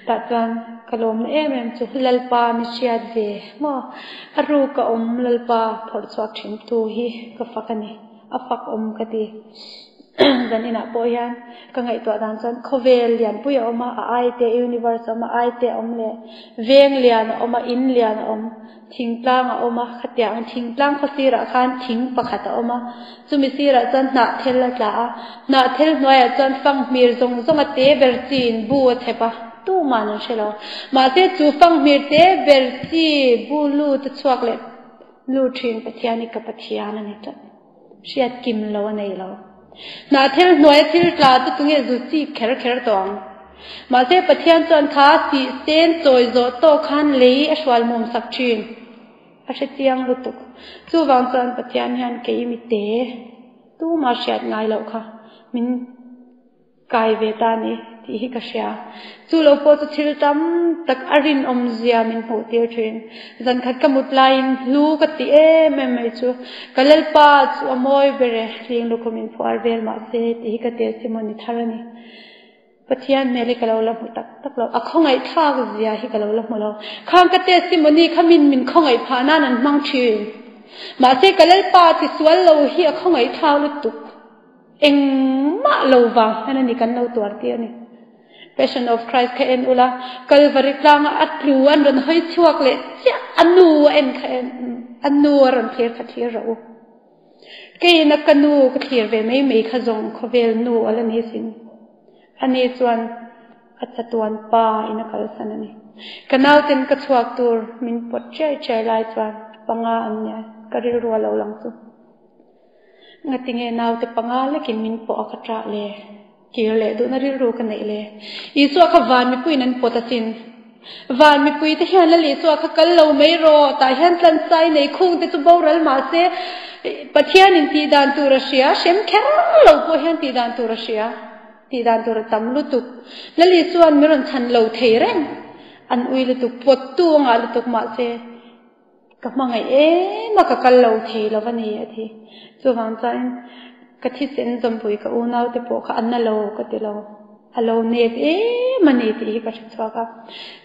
ตัดวันกลมเอ็มจุลลปามิเชียดเวมาอรูกอมลลปาพอดสวักชิมตูฮีก็ฟักนี่อฟักกัดีดันอินะปอยันกังไงตัวดันจันเขาเวลียนปุยออกมาไอเตยูนิเวอร์สออกมาไอเตอมเล่เวงเลียนออกมาอินเลียนออกทิ้งปลางออกมาขัดยังทิ้งปลางเขาสีระคันทิ้งปะขัดออกมาจุมิสีระจันนาเทลละจ้านาเทลน้อยจันฟังมีร์จงเตเบอร์จีนบัวเทปะตู้มานุเชลมาเตจูฟังมีร์เตเบอร์จีบูลูตชวกเล็ลูทินปะเทียนิกับปะเทียนันนี่จันเชียดกิมโลในเรานาเทลน้อยเทลกลาตุตุงเอจุซีเคร์ตองมาเซปะเทียนจันท้าสีเซนโจยโจโตคันเลยอชวลมุมสักชินอาเชตียงลุตุกจูวังจันปะเทียนฮันเกยมิเตตู้มาเชียดไงเราค่ะมินกายเวตานีที่ฮิกาเชียจูโลโปตุทิลตัมตักอารินอมเซียมินโหเตียชินจันขัดกมุดไลน์ลูกติไม่จูกัลลปาจูอมอยเบเรลิงลูกมินฟัวเวลมาเซที่ฮิกาเตียซิมอนิทารานีปะเทียนเมลิกาลาลมุตักเราอ่ะข้องไอ้ท่ากเซียฮิกาลาลมุเราข้างกเตียซิมอนีขามินข้องไอ้พานานันมังชินมาเซกัลลปาติสวลโลฮีอ่ะข้องไอ้ท่าลุตุกเอ็งมาโลวานั่นนี่กันเราตัวเดียวนี่ Passion of Christ แค่เอ็นอุลากัลวาริกลางอัดรูอันรันให้ช่วงเลยเจ้าอันนูเอ็นแค่อันนูรันเพลียขัดเทียเราแค่นักกันนูก็เทียเวไม่ขจงเขาเวลนูอะไรนี่สินอันนี้ส่วนอัจฉริยะป้าอินักการสันนี่กันเอาเต็นกระชวกตัวมินปวดใจลายส่วนปังอาอันเนี้ยก็เรียรัวเราหลังสุดงั้นติงเงินเอาแต่ปังอาเล็กินมินปอกระจาเลยเกี่ยวเลยดูน่าเรียรู้กันไหนเลยอีส่วนขวานมีปุยนั้นปวดสินวานมีปุยที่เห็นแล้วอีส่วนขกันเราไม่รอแต่เห็นสันใจในคุ้งที่จะบอกเรามาเสียปะเทียนินตีดานตุรัสเซียเชมแค่เราพอเห็นตีดานตุรัสเซียตีดานตุรตัมลุตุกแล้วอีส่วนมีรันชันเราเทเรนอันอุยลุตุกปวดตัวงาลุตุกมาเสียกับมังไงมากับกันเราเทแล้ววันนี้ทีส่วนวันจันก็ที่เส้นจมปุยกับอูน่าแต่พวกอันนั่นเราก็ที่เราอันเราเนี่ยมันนี่ที่ก็ชิดว่า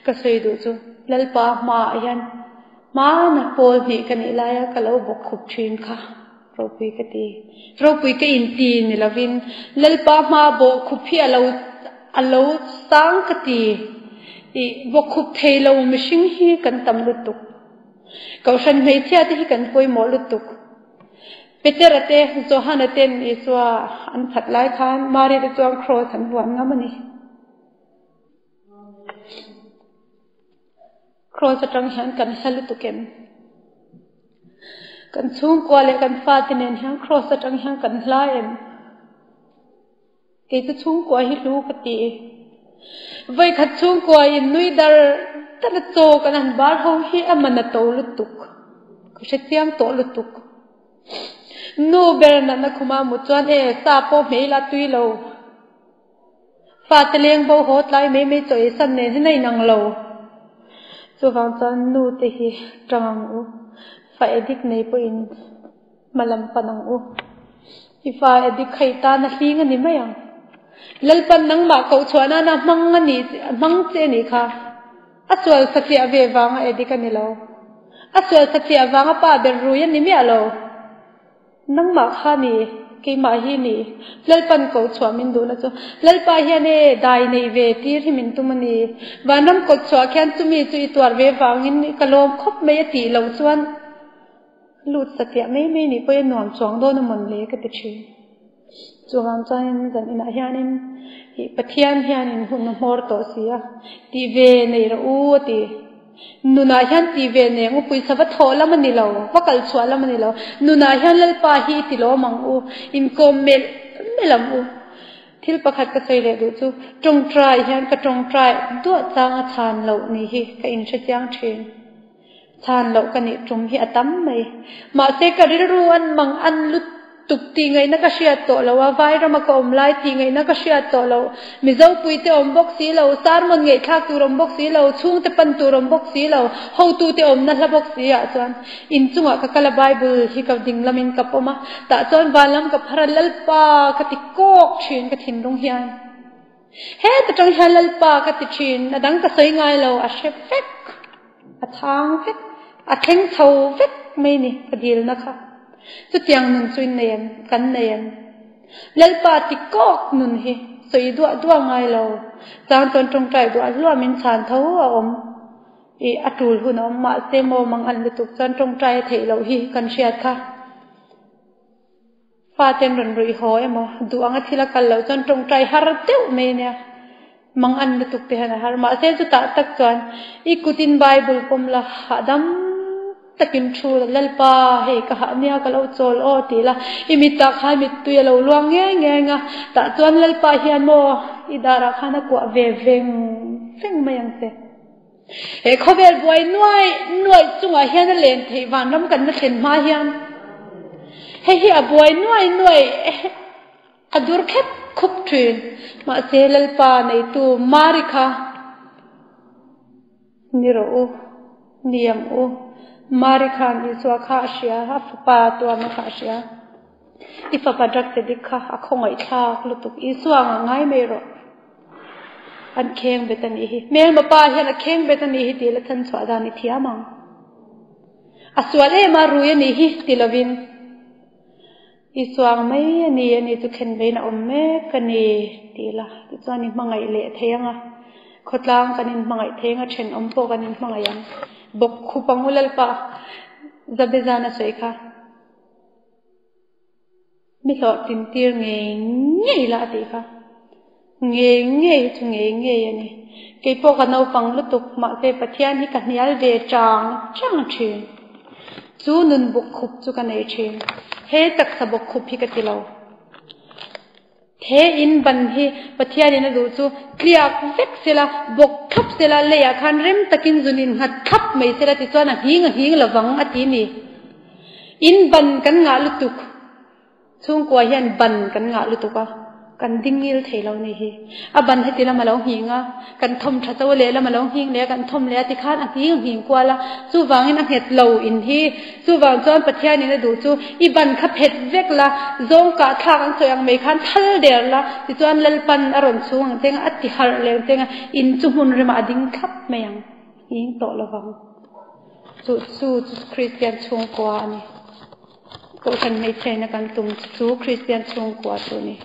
ก็สวยดูจูแล้วป้ามายันมาหนักโพลนี่กันนี่ลายก็เราบอกขุบชินค่ะเราปุยก็ดีเราปุยก็อินตีนี่ละวินแล้วป้ามาบอกขุบพี่เราสังกตีบอกขุบเทเราไม่ชิงฮีกันตำลุตุกก็ฉันไม่เชื่อที่กันป่วยหมอลุตุกเปเตอร์เตะโจฮันเตนอิสวาอันผัดไล่ขานมาเรียนตัวครอสันหวนงั้นมันนี่ครอจะจังหันกันฮัลลุตุเกมกันชุ่มกว่าเลยกันฟาตินเองหันครอจะจังหันกันไล่เอ็มเกิดจะชุ่มกว่าฮิลูกตีไว้ขัดชุ่มกว่าอินนุยดาร์แต่ละโจกันอันบาร์เขาฮิอามันโตลุตุกก็เชี่ยมโตลุตุกนูเบรนันนักขมามุจวนซาโปเมลาตุยโลฟาตเลียงโบโหดไลไม่จ่อยสันเนที่ในนังโลสุวรรณจันนูเตหิจังอูฟาเอดิกในปุอินมาลำปนังอูอีฟาเอดิกไข่ตาหน้าลิงอันนี้ไม่ยังลลปันนังมาเขาชวนน่ะมังอันนี้มังเจนี่ค่ะอัศวสักเสียเววังเอดิกันนี่โลอัศวสักเสียวังป้าเบรูยันนี่ไม่โลนังมาข้านี่กี่มาฮีนี่ลลปันเขาชวนมินดูนะจ๊ะลลปาเฮียนี่ได้ในเวทีที่มินตุมันนี่วันนั้นเขาชวนแค่ตุมีจุยตัวเววังนี่กะโลมคบไม่ยตีเราชวนหลุดสักเสียไม่นี่ไปหนอนสองโดนมันเลยก็ติดชื้อ chuang chain zan ina hianin hi pathian hianin hun mor to sia ti ve nei ro u ti nuna hian ti ve ne ngu pui sawa thola mani lo wakal chwala mani lo nuna hian lalpa hi ti lo mang u in kom mel melam u thil pakhat ka sei le du chu tong trai hian ka tong trai du changa chan lo ni hi ka in che chang thin chan lo ka ni tum hi atam mai ma se ka ri ruan mang an lut tuk ti ngai na ka sia to lo wa vai ra ma ko om lai ti ngai na ka sia to lo mi zo pui te om bok si lo sar mon ngai thak tu rom bok si lo chung te pan tu rom bok si lo ho tu te om na la bok si a chuan in chunga ka kala bible hi ka ding lamin ka poma ta chuan walam ka pharal pa ka ti kok thin ka thin rung hian he ta tang halal pa ka ti thin adang ka sei ngai lo a shep vek a thang vek a theng thau vek mai ni ka dil na kha chu tiang nun chuin nen kan nen lalpa ti kok nun hi soi dua ngai lo chang ton tong trai dua lo min chan tho a om e atul hun om ma se mo mang an lutuk chan tong trai thei lo hi kan sia kha fa ten ron rui ho emo duanga thila kal lo chan tong trai har teu me nya mang an lutuk te hana har ma se chu ta tak chuan ikutin bible pomla hadam takin thu lalpa he ka ha nia ka lo chol o ti la imita kha mit tu lo luang nge nga ta chuan lalpa hian mo idara khana ko ve veng mayang se e khovel boy nuai chunga hian len thei wan ram kan na thlen ma hian he hi a boy nuai adur khep khup thin ma se lalpa nei tu marikha niro u niam u marikhan iswa kha sia pa to ma kha sia ifa padrak te dikha akhongai thak lutuk iswa ngai me ro an kheng betani hi mel ma pa hian a kheng betani hi ti la than chwa da ni thiama aswale ma ruye ni hi tilovin iswang mai ani chu khen beina omme kani tila chu chani mangai le theyanga khotlang kanin mangai thenga then ompo kanin mangayam bok khupangulal pa zabezana soikha mi lo tin tir nge la ti kha nge ani ke po ka no pang lutuk ma se pathian hi ka hnial ve chang thin chu nun bok khup chu ka nei thin he tak sa bok khup hi ka tilo he in ban hi pathian in du chu kriya vek sela bok thap sela le ya khan rem takin zunin hat thap mai sela ti chuan a hing lawang ati ni in ban kan nga lutuk chung ko hian ban kan nga lutuka kan dingil theilo ni hi a ban he tila malo hinga kan thom tha chaw le la malo hing le kan thom le ti khan a hing kwala chu wangin a het lo in hi chu wang chuan pathian in du chu I ban kha phet vek la zong ka thang an soyang me khan thal der la ti chuan lalpan aron chung tenga ati har le tenga in chu hun rema ding khap meyang hing to lawang chu Christian chung kwa ni ko kan nei chena kan tum chu Christian chung kwa tu ni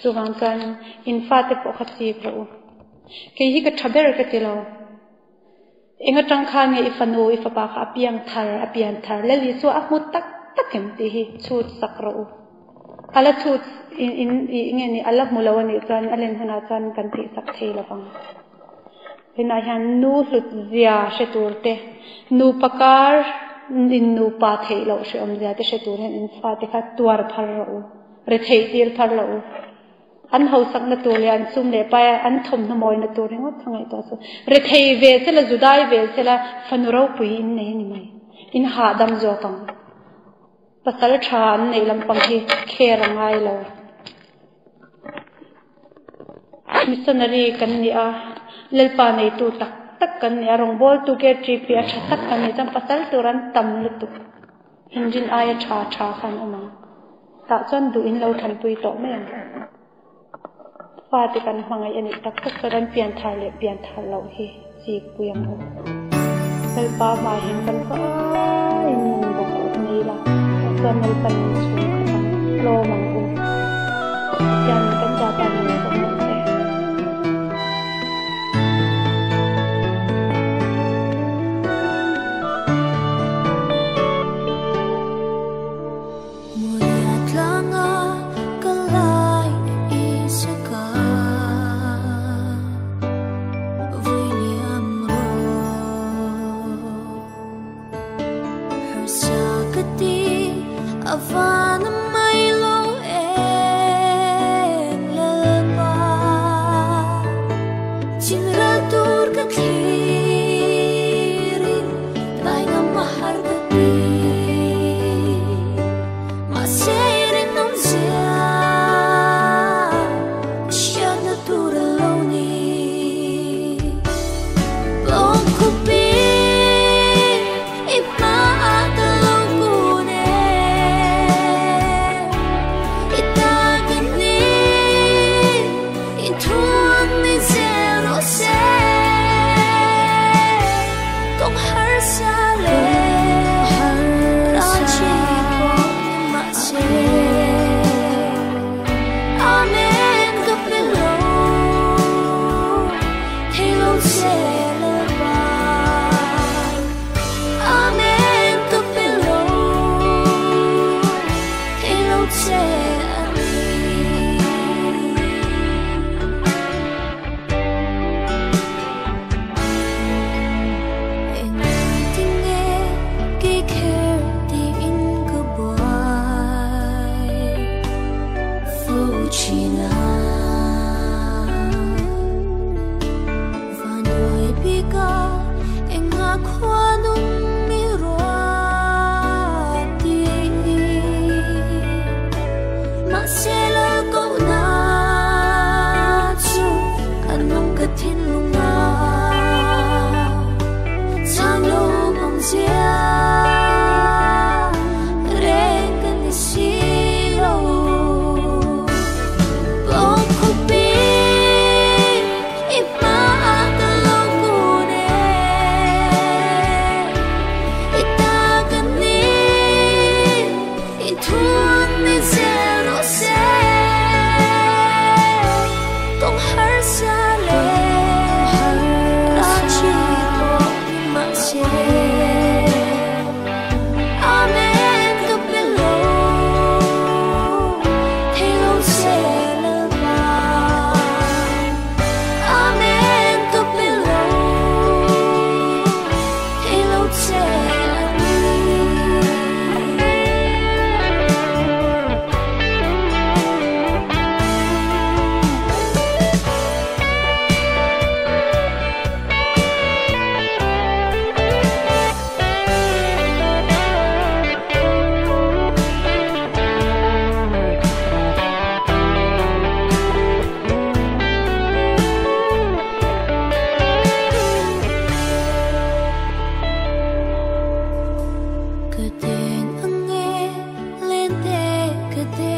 chuwang chuan in fate po khati pro ke hi ka thaber ka tilo enga tangkha nge ifanu ifapa kha apian thar leli chu a mu tak takem ti hi chut sakro ala chut in nge ni ala mulawani chuan alen hana chuan kan ti sak theila pang hina hian nu hlut zia sheturte nu pakar in nu pa theilo she om zia te shetur hen in fate kha tuar phar ro re thei tir phar lo an ho sak na tur lian sum le pa an thom na moi na tur ngot thangai to so re thei ve sela judai ve sela fanuro pui in nei ni mai in ha dam zo tang pasal than nei lam pang hi kherangai lo missionary kan ni a lelpa nei tu tak kan ni arong bol tu ke trip ya tak kan ni jam pasal turan tam lutu hinjin aya tha khan oma ta chon du in lo than pui to me Fati kan mangai ani tak saran pian thar lo hi chi puyang ho sel pa ma hin kan fa in bok ni la kan mel pan chu khan lo mang u yan kan ja tan ni ko mo te Muliat lang kala 그댄 응애 렌데 그대